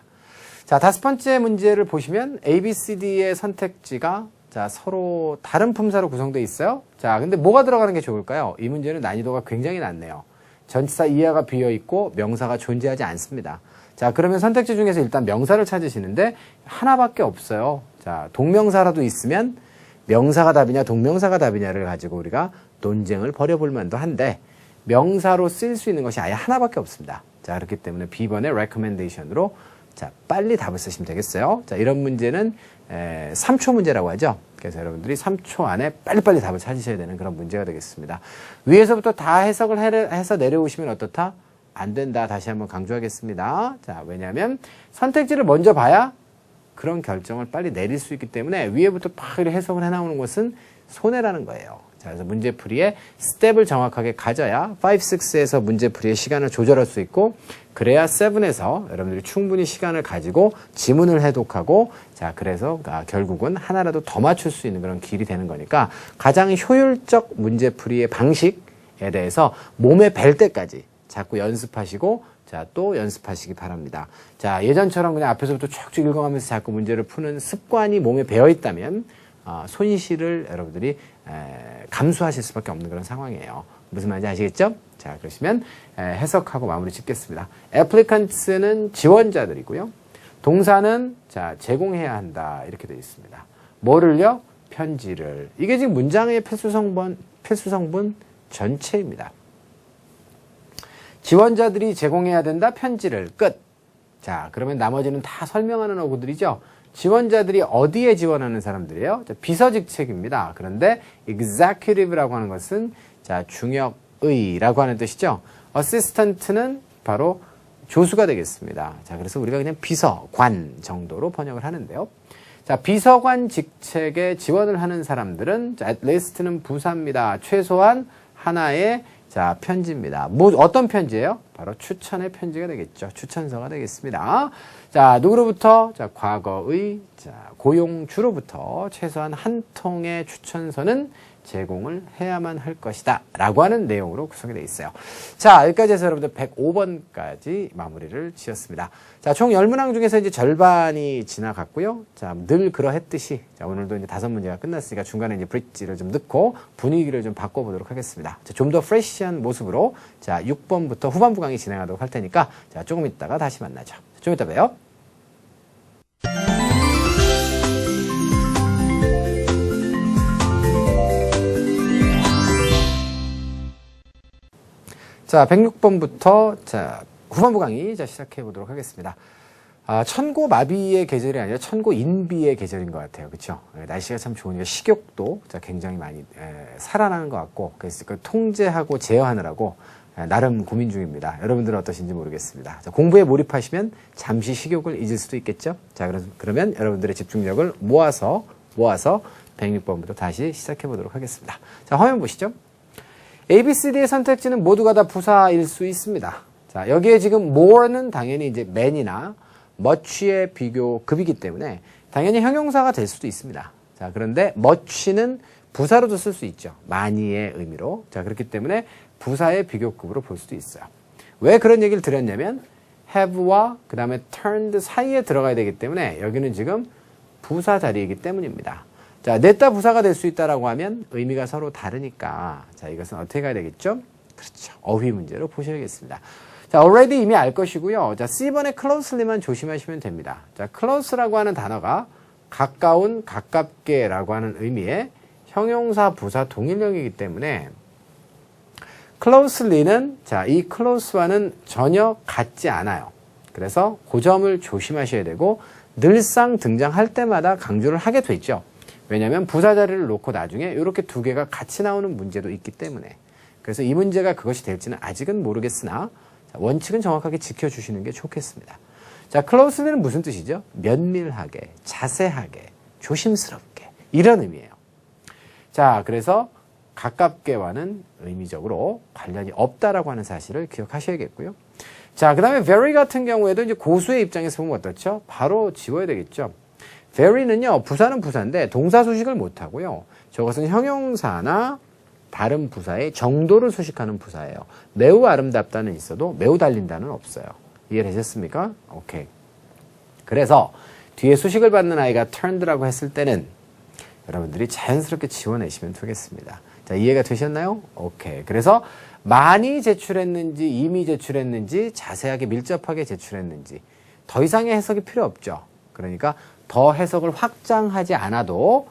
자, 5번째 문제를 보시면 A, B, C, D의 선택지가 자, 서로 다른 품사로 구성되어 있어요. 자, 근데 뭐가 들어가는 게 좋을까요? 이 문제는 난이도가 굉장히 낮네요. 전치사 이하가 비어있고 명사가 존재하지 않습니다. 자, 그러면 선택지 중에서 일단 명사를 찾으시는데 하나밖에 없어요. 자, 동명사라도 있으면 명사가 답이냐 동명사가 답이냐를 가지고 우리가 논쟁을 벌여볼 만도 한데 명사로 쓸 수 있는 것이 아예 하나밖에 없습니다. 자, 그렇기 때문에 B번의 recommendation으로 자, 빨리 답을 쓰시면 되겠어요. 자, 이런 문제는 3초 문제라고 하죠. 그래서 여러분들이 3초 안에 빨리빨리 답을 찾으셔야 되는 그런 문제가 되겠습니다. 위에서부터 다 해석을 해서 내려오시면 어떻다? 안 된다. 다시 한번 강조하겠습니다. 자, 왜냐하면 선택지를 먼저 봐야 그런 결정을 빨리 내릴 수 있기 때문에 위에부터 팍 해석을 해나오는 것은 손해라는 거예요. 자, 그래서 문제풀이의 스텝을 정확하게 가져야 5, 6에서 문제풀이의 시간을 조절할 수 있고 그래야 7에서 여러분들이 충분히 시간을 가지고 지문을 해독하고 자, 그래서 결국은 하나라도 더 맞출 수 있는 그런 길이 되는 거니까 가장 효율적 문제풀이의 방식에 대해서 몸에 뵐 때까지 자꾸 연습하시고 자, 또 연습하시기 바랍니다. 자, 예전처럼 그냥 앞에서부터 쭉쭉 읽어가면서 자꾸 문제를 푸는 습관이 몸에 배어 있다면 손실을 여러분들이 감수하실 수밖에 없는 그런 상황이에요. 무슨 말인지 아시겠죠? 자, 그러시면 해석하고 마무리 짓겠습니다. applicants는 지원자들이고요. 동사는 자, 제공해야 한다 이렇게 되어 있습니다. 뭐를요? 편지를. 이게 지금 문장의 필수 성분 전체입니다. 지원자들이 제공해야 된다 편지를 끝. 자, 그러면 나머지는 다 설명하는 어구들이죠. 지원자들이 어디에 지원하는 사람들이에요? 자, 비서직책입니다. 그런데 executive라고 하는 것은 자, 중역의라고 하는 뜻이죠. assistant는 바로 조수가 되겠습니다. 자, 그래서 우리가 그냥 비서관 정도로 번역을 하는데요. 자, 비서관 직책에 지원을 하는 사람들은 자, at least는 부사입니다. 최소한 하나의 자, 편지입니다. 어떤 편지예요? 바로 추천의 편지가 되겠죠. 추천서가 되겠습니다. 자, 누구로부터? 자, 과거의 자, 고용주로부터 최소한 한 통의 추천서는 제공을 해야만 할 것이다. 라고 하는 내용으로 구성이 되어 있어요. 자, 여기까지 해서 여러분들 105번까지 마무리를 지었습니다. 자, 총 10문항 중에서 이제 절반이 지나갔고요. 자, 늘 그러했듯이, 자, 오늘도 이제 5문제가 끝났으니까 중간에 이제 브릿지를 좀 넣고 분위기를 좀 바꿔보도록 하겠습니다. 자, 좀 더 프레시한 모습으로, 자, 6번부터 후반부 강의 진행하도록 할 테니까, 자, 조금 있다가 다시 만나죠. 좀 이따 봬요. 자, 106번부터 자, 후반부 강의 자, 시작해 보도록 하겠습니다. 천고마비의 계절이 아니라 천고인비의 계절인 것 같아요. 그렇죠? 날씨가 참 좋으니까 식욕도 굉장히 많이 살아나는 것 같고, 그래서 그걸 통제하고 제어하느라고 나름 고민 중입니다. 여러분들은 어떠신지 모르겠습니다. 자, 공부에 몰입하시면 잠시 식욕을 잊을 수도 있겠죠? 자, 그러면 여러분들의 집중력을 모아서 106번부터 다시 시작해 보도록 하겠습니다. 자, 화면 보시죠. A, B, C, D의 선택지는 모두가 다 부사일 수 있습니다. 자, 여기에 지금 more는 당연히 이제 man이나 much의 비교급이기 때문에 당연히 형용사가 될 수도 있습니다. 자, 그런데 much는 부사로도 쓸 수 있죠. 많이의 의미로. 자, 그렇기 때문에 부사의 비교급으로 볼 수도 있어요. 왜 그런 얘기를 드렸냐면 have와 그 다음에 turned 사이에 들어가야 되기 때문에 여기는 지금 부사 자리이기 때문입니다. 자, 냈다 부사가 될 수 있다라고 하면 의미가 서로 다르니까 자, 이것은 어떻게 가야 되겠죠? 그렇죠. 어휘 문제로 보셔야겠습니다. 자, already 이미 알 것이고요. 자, C번의 closely만 조심하시면 됩니다. 자, close라고 하는 단어가 가까운, 가깝게라고 하는 의미의 형용사, 부사 동일형이기 때문에 closely는 자, 이 close와는 전혀 같지 않아요. 그래서 그 점을 조심하셔야 되고 늘상 등장할 때마다 강조를 하게 되죠. 왜냐하면 부사 자리를 놓고 나중에 이렇게 두 개가 같이 나오는 문제도 있기 때문에 그래서 이 문제가 그것이 될지는 아직은 모르겠으나 원칙은 정확하게 지켜주시는 게 좋겠습니다. 자, closely는 무슨 뜻이죠? 면밀하게, 자세하게, 조심스럽게 이런 의미예요. 자, 그래서 가깝게와는 의미적으로 관련이 없다라고 하는 사실을 기억하셔야겠고요. 자, 그 다음에 very 같은 경우에도 이제 고수의 입장에서 보면 어떻죠? 바로 지워야 되겠죠. very는요, 부사는 부사인데 동사 수식을 못하고요. 저것은 형용사나 다른 부사의 정도를 수식하는 부사예요. 매우 아름답다는 있어도 매우 달린다는 없어요. 이해되셨습니까? 오케이. 그래서 뒤에 수식을 받는 아이가 turned라고 했을 때는 여러분들이 자연스럽게 지워내시면 되겠습니다. 자, 이해가 되셨나요? 오케이. 그래서 많이 제출했는지 이미 제출했는지 자세하게 밀접하게 제출했는지 더 이상의 해석이 필요 없죠. 그러니까 더 해석을 확장하지 않아도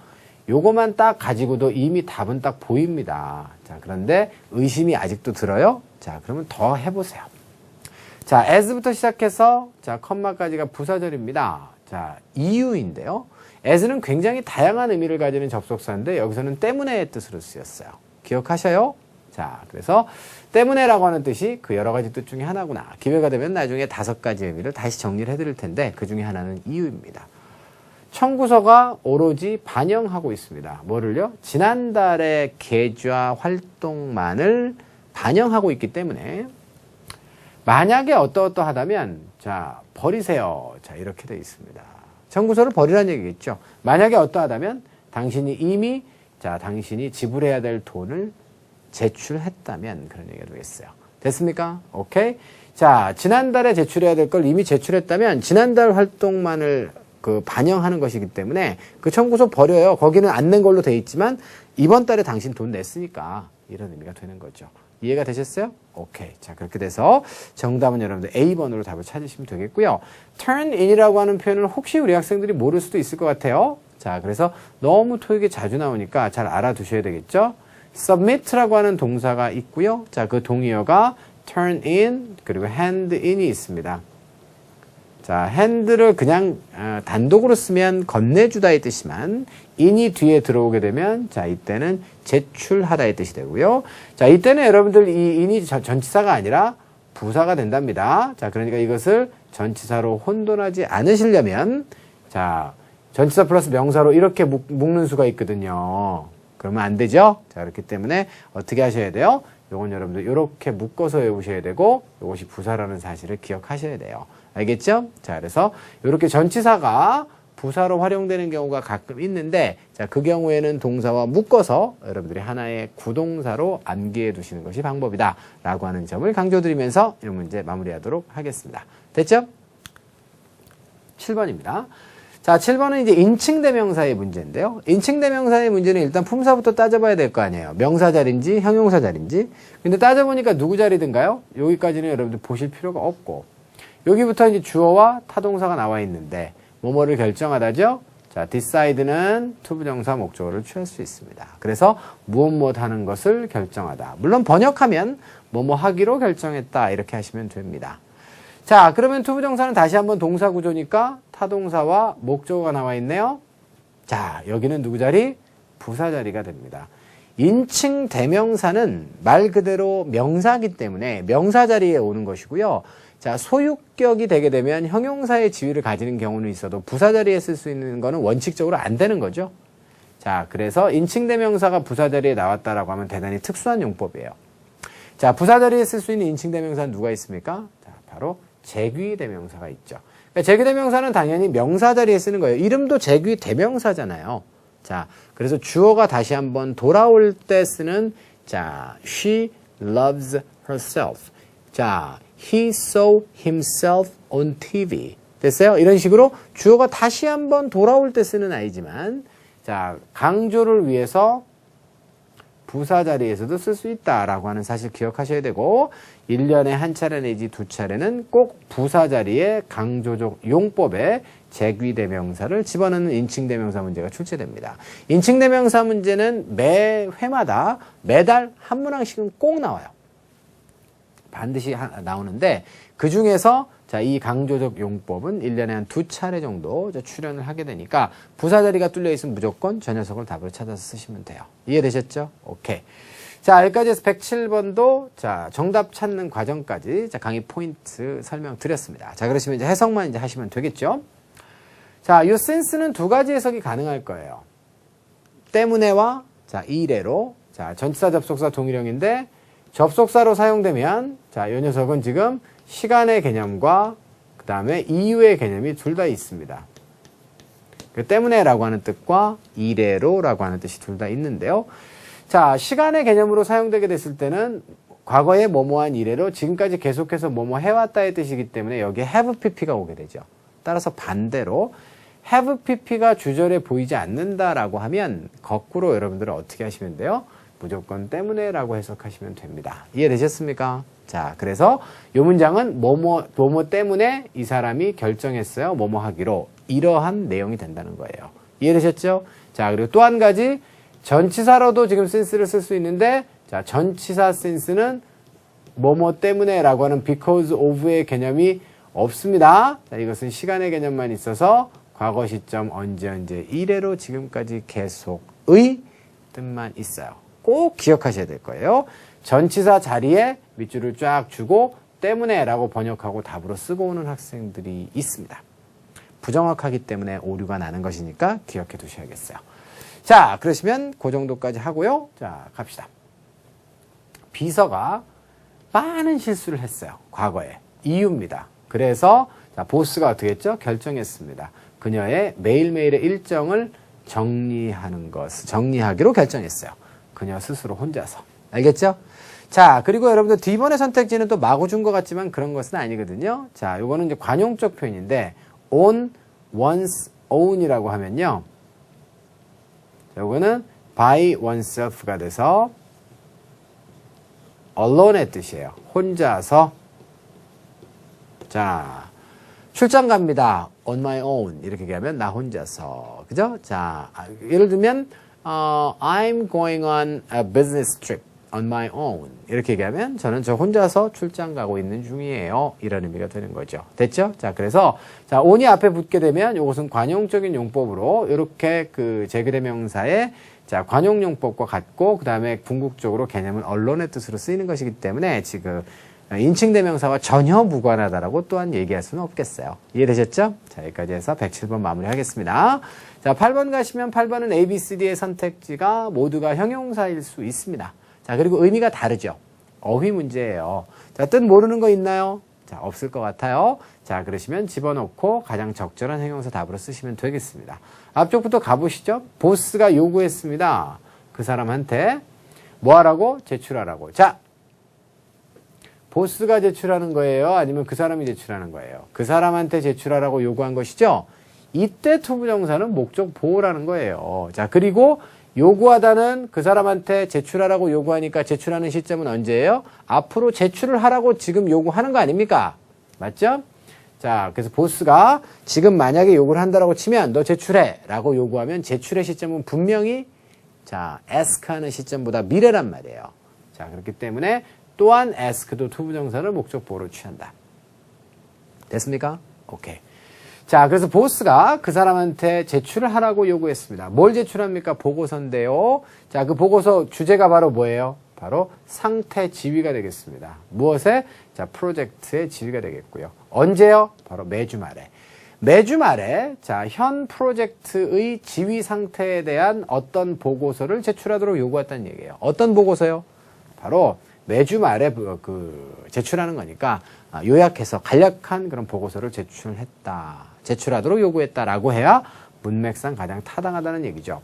요거만 딱 가지고도 이미 답은 딱 보입니다. 자, 그런데 의심이 아직도 들어요? 자, 그러면 더 해보세요. 자, as부터 시작해서 자, 컴마까지가 부사절입니다. 자, 이유인데요. as는 굉장히 다양한 의미를 가지는 접속사인데 여기서는 때문에의 뜻으로 쓰였어요. 기억하셔요? 자, 그래서 때문에라고 하는 뜻이 그 여러 가지 뜻 중에 하나구나. 기회가 되면 나중에 5가지 의미를 다시 정리를 해드릴 텐데 그 중에 하나는 이유입니다. 청구서가 오로지 반영하고 있습니다. 뭐를요? 지난달의 계좌 활동만을 반영하고 있기 때문에 만약에 어떠어떠하다면 자, 버리세요. 자, 이렇게 되어 있습니다. 청구서를 버리라는 얘기겠죠. 만약에 어떠하다면 당신이 이미 자, 당신이 지불해야 될 돈을 제출했다면 그런 얘기가 되겠어요. 됐습니까? 오케이. 자, 지난달에 제출해야 될 걸 이미 제출했다면 지난달 활동만을 반영하는 것이기 때문에 그 청구서 버려요. 거기는 안 낸 걸로 돼 있지만 이번 달에 당신 돈 냈으니까 이런 의미가 되는 거죠. 이해가 되셨어요? 오케이. 자, 그렇게 돼서 정답은 여러분들 A번으로 답을 찾으시면 되겠고요. turn in이라고 하는 표현을 혹시 우리 학생들이 모를 수도 있을 것 같아요. 자, 그래서 너무 토익에 자주 나오니까 잘 알아두셔야 되겠죠. submit라고 하는 동사가 있고요. 자, 그 동의어가 turn in 그리고 hand in이 있습니다. 자, hand를 그냥 단독으로 쓰면 건네주다의 뜻이지만 in이 뒤에 들어오게 되면 자, 이때는 제출하다의 뜻이 되고요. 자, 이때는 여러분들 이 in이 전치사가 아니라 부사가 된답니다. 자, 그러니까 이것을 전치사로 혼돈하지 않으시려면 자, 전치사 플러스 명사로 이렇게 묶는 수가 있거든요. 그러면 안 되죠? 자, 그렇기 때문에 어떻게 하셔야 돼요? 요건 여러분들 이렇게 묶어서 외우셔야 되고 이것이 부사라는 사실을 기억하셔야 돼요. 알겠죠? 자, 그래서 이렇게 전치사가 부사로 활용되는 경우가 가끔 있는데 자, 그 경우에는 동사와 묶어서 여러분들이 하나의 구동사로 암기해 두시는 것이 방법이다 라고 하는 점을 강조드리면서 이 문제 마무리하도록 하겠습니다. 됐죠? 7번입니다. 자, 7번은 이제 인칭대명사의 문제인데요. 인칭대명사의 문제는 일단 품사부터 따져봐야 될 거 아니에요. 명사 자리인지 형용사 자리인지. 근데 따져보니까 누구 자리든가요? 여기까지는 여러분들 보실 필요가 없고 여기부터 이제 주어와 타동사가 나와 있는데 뭐뭐를 결정하다죠? 자, decide는 투부정사 목적어를 취할 수 있습니다. 그래서 무엇 하는 것을 결정하다. 물론 번역하면 뭐뭐 하기로 결정했다 이렇게 하시면 됩니다. 자, 그러면 투부정사는 다시 한번 동사 구조니까 타동사와 목적어가 나와 있네요. 자, 여기는 누구 자리? 부사 자리가 됩니다. 인칭 대명사는 말 그대로 명사이기 때문에 명사 자리에 오는 것이고요. 자, 소유격이 되게 되면 형용사의 지위를 가지는 경우는 있어도 부사 자리에 쓸 수 있는 거는 원칙적으로 안 되는 거죠. 자, 그래서 인칭 대명사가 부사 자리에 나왔다라고 하면 대단히 특수한 용법이에요. 자, 부사 자리에 쓸 수 있는 인칭 대명사는 누가 있습니까? 자, 바로 재귀 대명사가 있죠. 그러니까 재귀 대명사는 당연히 명사 자리에 쓰는 거예요. 이름도 재귀 대명사잖아요. 자, 그래서 주어가 다시 한번 돌아올 때 쓰는 자, she loves herself. 자, he saw himself on TV. 됐어요? 이런 식으로 주어가 다시 한번 돌아올 때 쓰는 아이지만 자, 강조를 위해서 부사 자리에서도 쓸 수 있다라고 하는 사실 기억하셔야 되고 1년에 한 차례 내지 두 차례는 꼭 부사 자리에 강조적 용법에 재귀대명사를 집어넣는 인칭대명사 문제가 출제됩니다. 인칭대명사 문제는 매 회마다 매달 한 문항씩은 꼭 나와요. 반드시 나오는데 그 중에서 자, 이 강조적 용법은 1년에 한 두 차례 정도 출연을 하게 되니까 부사 자리가 뚫려 있으면 무조건 저 녀석을 답을 찾아서 쓰시면 돼요. 이해되셨죠? 오케이. 자, 여기까지 해서 107번도 자, 정답 찾는 과정까지 자, 강의 포인트 설명드렸습니다. 자, 그러시면 이제 해석만 이제 하시면 되겠죠? 자, 이 sense는 두 가지 해석이 가능할 거예요. 때문에와 자, 이래로 자, 전치사 접속사 동일형인데 접속사로 사용되면 자, 이 녀석은 지금 시간의 개념과 그 다음에 이유의 개념이 둘 다 있습니다. 그 때문에라고 하는 뜻과 이래로라고 하는 뜻이 둘 다 있는데요. 자, 시간의 개념으로 사용되게 됐을 때는 과거에 뭐뭐한 이래로 지금까지 계속해서 뭐뭐 해왔다의 뜻이기 때문에 여기에 have pp가 오게 되죠. 따라서 반대로 have pp가 주절에 보이지 않는다라고 하면 거꾸로 여러분들은 어떻게 하시면 돼요? 무조건 때문에라고 해석하시면 됩니다. 이해되셨습니까? 자, 그래서 이 문장은 뭐뭐 때문에 이 사람이 결정했어요. 뭐뭐 하기로 이러한 내용이 된다는 거예요. 이해되셨죠? 자, 그리고 또 한 가지 전치사로도 지금 sense를 쓸 수 있는데 자, 전치사 sense는 뭐뭐 때문에라고 하는 because of의 개념이 없습니다. 자, 이것은 시간의 개념만 있어서 과거 시점 언제 이래로 지금까지 계속의 뜻만 있어요. 꼭 기억하셔야 될 거예요. 전치사 자리에 밑줄을 쫙 주고 때문에 라고 번역하고 답으로 쓰고 오는 학생들이 있습니다. 부정확하기 때문에 오류가 나는 것이니까 기억해 두셔야겠어요. 자, 그러시면 그 정도까지 하고요. 자, 갑시다. 비서가 많은 실수를 했어요. 과거에. 이유입니다. 그래서 자, 보스가 어떻게 했죠? 결정했습니다. 그녀의 매일매일의 일정을 정리하기로 결정했어요. 그녀 스스로 혼자서. 알겠죠? 자, 그리고 여러분들 D번의 선택지는 또 마구 준 것 같지만 그런 것은 아니거든요. 자, 요거는 이제 관용적 표현인데 on one's own이라고 하면요. 요거는 by oneself가 돼서 alone의 뜻이에요. 혼자서. 자, 출장 갑니다. on my own. 이렇게 얘기하면 나 혼자서. 그죠? 자, 예를 들면 I'm going on a business trip on my own. 이렇게 얘기하면 저는 저 혼자서 출장 가고 있는 중이에요. 이런 의미가 되는 거죠. 됐죠? 자, 그래서 자, on이 앞에 붙게 되면 이것은 관용적인 용법으로 이렇게 그 재규대명사의 자, 관용용법과 같고 그다음에 궁극적으로 개념은 언론의 뜻으로 쓰이는 것이기 때문에 지금 인칭대명사와 전혀 무관하다라고 또한 얘기할 수는 없겠어요. 이해되셨죠? 자, 여기까지 해서 107번 마무리하겠습니다. 자, 8번 가시면 8번은 A, B, C, D의 선택지가 모두가 형용사일 수 있습니다. 자, 그리고 의미가 다르죠. 어휘 문제예요. 자, 뜻 모르는 거 있나요? 자, 없을 것 같아요. 자, 그러시면 집어넣고 가장 적절한 형용사 답으로 쓰시면 되겠습니다. 앞쪽부터 가보시죠. 보스가 요구했습니다. 그 사람한테 뭐 하라고? 제출하라고. 자, 보스가 제출하는 거예요? 아니면 그 사람이 제출하는 거예요? 그 사람한테 제출하라고 요구한 것이죠? 이때 투부정사는 목적 보호라는 거예요. 자, 그리고 요구하다는 그 사람한테 제출하라고 요구하니까 제출하는 시점은 언제예요? 앞으로 제출을 하라고 지금 요구하는 거 아닙니까? 맞죠? 자, 그래서 보스가 지금 만약에 요구를 한다라고 치면 너 제출해 라고 요구하면 제출의 시점은 분명히 자, ask 하는 시점보다 미래란 말이에요. 자, 그렇기 때문에 또한 ask도 투부정사를 목적 보호로 취한다. 됐습니까? 오케이. 자, 그래서 보스가 그 사람한테 제출을 하라고 요구했습니다. 뭘 제출합니까? 보고서인데요. 자, 그 보고서 주제가 바로 뭐예요? 바로 상태 지휘가 되겠습니다. 무엇에? 자, 프로젝트의 지휘가 되겠고요. 언제요? 바로 매주 말에. 매주 말에 자, 현 프로젝트의 지휘 상태에 대한 어떤 보고서를 제출하도록 요구했다는 얘기예요. 어떤 보고서요? 바로 매주 말에 제출하는 거니까 요약해서 간략한 그런 보고서를 제출하도록 요구했다라고 해야 문맥상 가장 타당하다는 얘기죠.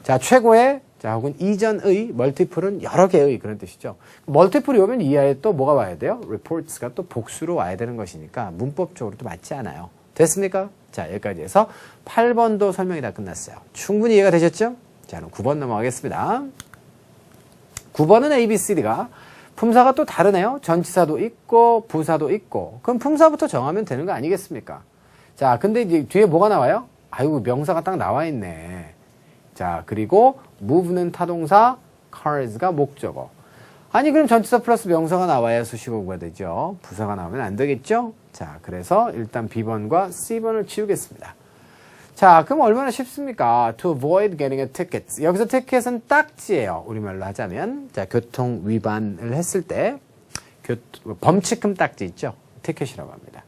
자, 최고의 자, 혹은 이전의 멀티플은 여러 개의 그런 뜻이죠. 멀티플이 오면 이하에 또 뭐가 와야 돼요? reports가 또 복수로 와야 되는 것이니까 문법적으로 또 맞지 않아요. 됐습니까? 자, 여기까지 해서 8번도 설명이 다 끝났어요. 충분히 이해가 되셨죠? 자, 그럼 9번 넘어가겠습니다. 9번은 ABCD가 품사가 또 다르네요. 전치사도 있고 부사도 있고. 그럼 품사부터 정하면 되는 거 아니겠습니까? 자, 근데 이제 뒤에 뭐가 나와요? 아이고, 명사가 딱 나와 있네. 자, 그리고 move는 타동사, cars가 목적어. 아니, 그럼 전치사 플러스 명사가 나와야 수식어가 되죠. 부사가 나오면 안 되겠죠? 자, 그래서 일단 B번과 C번을 지우겠습니다. 자, 그럼 얼마나 쉽습니까? To avoid getting a ticket. 여기서 ticket은 딱지예요. 우리말로 하자면. 자, 교통 위반을 했을 때 범칙금 딱지 있죠? 티켓이라고 합니다.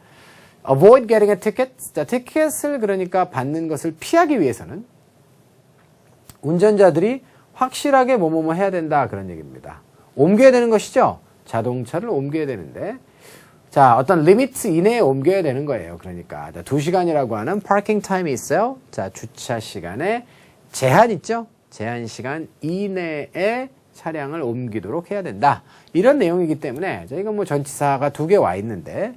Avoid getting a ticket. 자, 티켓을 그러니까 받는 것을 피하기 위해서는 운전자들이 확실하게 뭐뭐뭐 해야 된다 그런 얘기입니다. 옮겨야 되는 것이죠. 자동차를 옮겨야 되는데 자, 어떤 리미트 이내에 옮겨야 되는 거예요. 그러니까 2시간이라고 하는 파킹 타임이 있어요. 자, 주차 시간에 제한 있죠. 제한 시간 이내에 차량을 옮기도록 해야 된다. 이런 내용이기 때문에 이건 뭐 전치사가 2개 와 있는데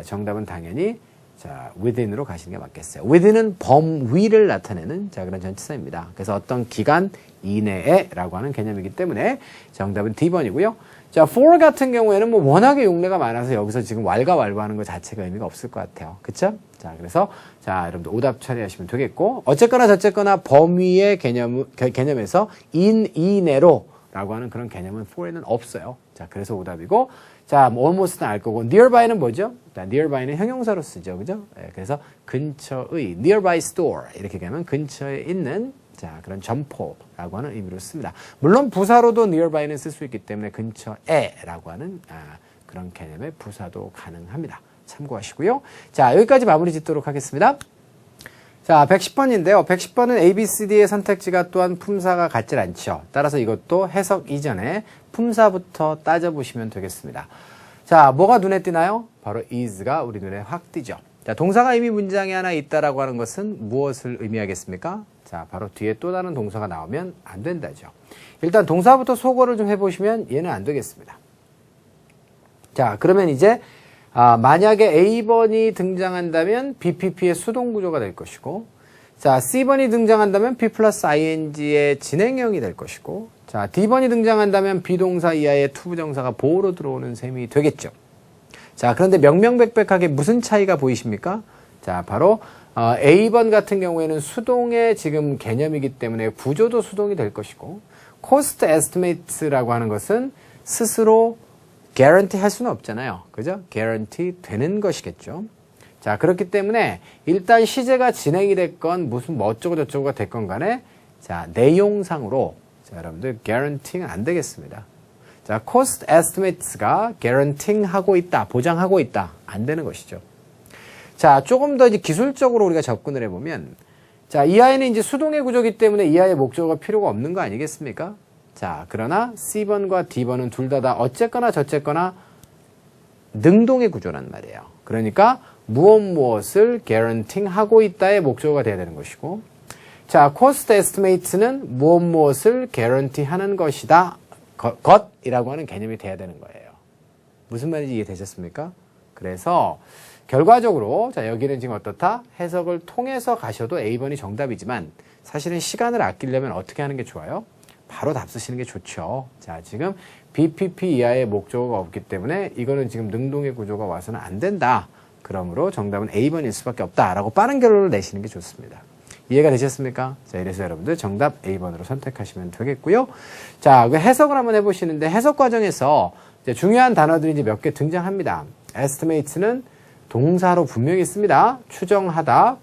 정답은 당연히 자, within으로 가시는 게 맞겠어요. within은 범위를 나타내는 자, 그런 전치사입니다. 그래서 어떤 기간 이내에라고 하는 개념이기 때문에 정답은 D번이고요. 자, for 같은 경우에는 뭐 워낙에 용례가 많아서 여기서 지금 왈가왈부하는 것 자체가 의미가 없을 것 같아요. 그쵸? 자, 그래서 자, 여러분들 오답 처리하시면 되겠고 어쨌거나 저쨌거나 범위의 개념에서 이내로 라고 하는 그런 개념은 for에는 없어요. 자, 그래서 오답이고 자, 뭐 almost는 알 거고 nearby는 뭐죠? 자, nearby는 형용사로 쓰죠. 그죠? 네, 그래서 근처의 nearby store 이렇게 되면 근처에 있는 자, 그런 점포라고 하는 의미로 씁니다. 물론 부사로도 nearby는 쓸 수 있기 때문에 근처에라고 하는 그런 개념의 부사도 가능합니다. 참고하시고요. 자, 여기까지 마무리 짓도록 하겠습니다. 자, 110번인데요. 110번은 ABCD의 선택지가 또한 품사가 같질 않죠. 따라서 이것도 해석 이전에 품사부터 따져보시면 되겠습니다. 자, 뭐가 눈에 띄나요? 바로 is가 우리 눈에 확 띄죠. 자, 동사가 이미 문장에 하나 있다라고 하는 것은 무엇을 의미하겠습니까? 자, 바로 뒤에 또 다른 동사가 나오면 안 된다죠. 일단 동사부터 소거를 좀 해보시면 얘는 안 되겠습니다. 자, 그러면 이제 만약에 A번이 등장한다면 BPP의 수동구조가 될 것이고 자, C번이 등장한다면 B 플러스 ING의 진행형이 될 것이고 자, D번이 등장한다면 비동사 이하의 투부정사가 보호로 들어오는 셈이 되겠죠. 자, 그런데 명명백백하게 무슨 차이가 보이십니까? 자, 바로 A번 같은 경우에는 수동의 지금 개념이기 때문에 구조도 수동이 될 것이고 cost estimate라고 하는 것은 스스로 guarantee 할 수는 없잖아요. 그죠? guarantee 되는 것이겠죠. 자, 그렇기 때문에 일단 시제가 진행이 됐건 무슨 뭐 어쩌고 저쩌고가 됐건 간에 자, 내용상으로 자, 여러분들 guarantee는 안 되겠습니다. 자, cost estimates가 guaranteeing 하고 있다, 보장하고 있다, 안 되는 것이죠. 자, 조금 더 이제 기술적으로 우리가 접근을 해보면 자, 이 아이는 이제 수동의 구조이기 때문에 이 아이의 목적어가 필요가 없는 거 아니겠습니까? 자, 그러나 C번과 D번은 둘 다 어쨌거나 저쨌거나 능동의 구조란 말이에요. 그러니까 무엇을 guaranteeing 하고 있다의 목적어가 돼야 되는 것이고 자, cost estimate는 무엇을 guarantee 하는 것이다. 것이라고 하는 개념이 돼야 되는 거예요. 무슨 말인지 이해되셨습니까? 그래서 결과적으로 자, 여기는 지금 어떻다? 해석을 통해서 가셔도 A번이 정답이지만 사실은 시간을 아끼려면 어떻게 하는 게 좋아요? 바로 답 쓰시는 게 좋죠. 자, 지금 BPP 이하의 목적어가 없기 때문에 이거는 지금 능동의 구조가 와서는 안 된다. 그러므로 정답은 A번일 수밖에 없다라고 빠른 결론을 내시는 게 좋습니다. 이해가 되셨습니까? 자, 이래서 여러분들 정답 A번으로 선택하시면 되겠고요. 자, 그 해석을 한번 해보시는데 해석 과정에서 이제 중요한 단어들이 이제 몇 개 등장합니다. estimate는 동사로 분명히 씁니다. 추정하다.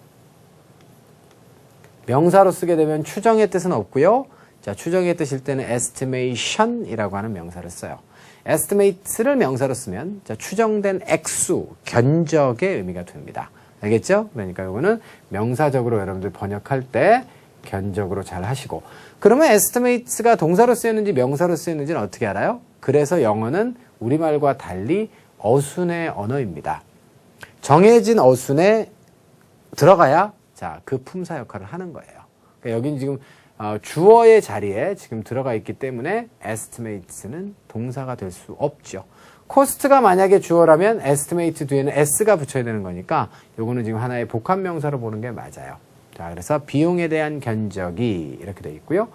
명사로 쓰게 되면 추정의 뜻은 없고요. 자, 추정의 뜻일 때는 estimation이라고 하는 명사를 써요. estimate를 명사로 쓰면 자, 추정된 액수, 견적의 의미가 됩니다. 알겠죠? 그러니까 이거는 명사적으로 여러분들 번역할 때 견적으로 잘 하시고. 그러면 estimates가 동사로 쓰였는지 명사로 쓰였는지는 어떻게 알아요? 그래서 영어는 우리말과 달리 어순의 언어입니다. 정해진 어순에 들어가야 자, 그 품사 역할을 하는 거예요. 그러니까 여기는 지금 주어의 자리에 지금 들어가 있기 때문에 estimates는 동사가 될 수 없죠. cost가 만약에 주어라면 estimate 뒤에는 s가 붙여야 되는 거니까 요거는 지금 하나의 복합명사로 보는 게 맞아요. 자, 그래서 비용에 대한 견적이 이렇게 돼 있고요.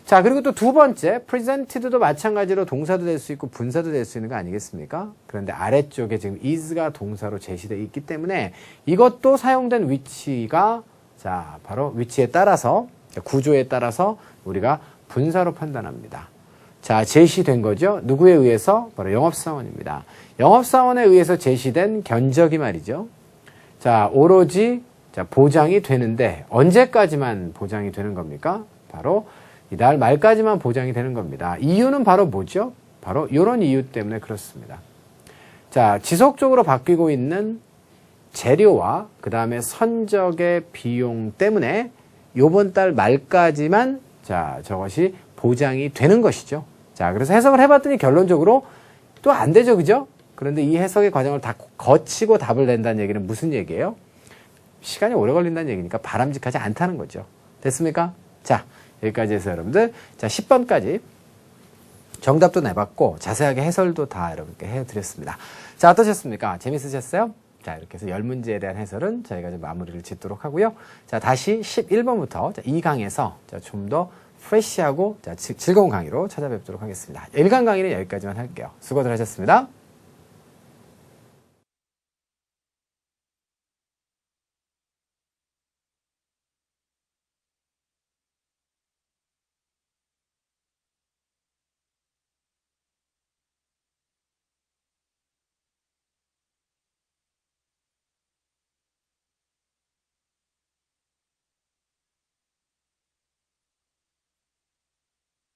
자, 그리고 또 두 번째, presented도 마찬가지로 동사도 될 수 있고 분사도 될 수 있는 거 아니겠습니까? 그런데 아래쪽에 지금 is가 동사로 제시되어 있기 때문에 이것도 사용된 위치가 자, 바로 위치에 따라서 구조에 따라서 우리가 분사로 판단합니다. 자, 제시된 거죠. 누구에 의해서? 바로 영업사원입니다. 영업사원에 의해서 제시된 견적이 말이죠. 자, 오로지 자, 보장이 되는데 언제까지만 보장이 되는 겁니까? 바로 이달 말까지만 보장이 되는 겁니다. 이유는 바로 뭐죠? 바로 이런 이유 때문에 그렇습니다. 자, 지속적으로 바뀌고 있는 재료와 그 다음에 선적의 비용 때문에 요번 달 말까지만 자, 저것이 보장이 되는 것이죠. 자, 그래서 해석을 해봤더니 결론적으로 또 안 되죠, 그죠? 그런데 이 해석의 과정을 다 거치고 답을 낸다는 얘기는 무슨 얘기예요? 시간이 오래 걸린다는 얘기니까 바람직하지 않다는 거죠. 됐습니까? 자, 여기까지 해서 여러분들 자 10번까지 정답도 내봤고 자세하게 해설도 다 여러분께 해드렸습니다. 자, 어떠셨습니까? 재밌으셨어요? 자, 이렇게 해서 10문제에 대한 해설은 저희가 좀 마무리를 짓도록 하고요. 자, 다시 11번부터 이 강에서 좀 더 프레시하고 즐거운 강의로 찾아뵙도록 하겠습니다. 1강 강의는 여기까지만 할게요. 수고들 하셨습니다.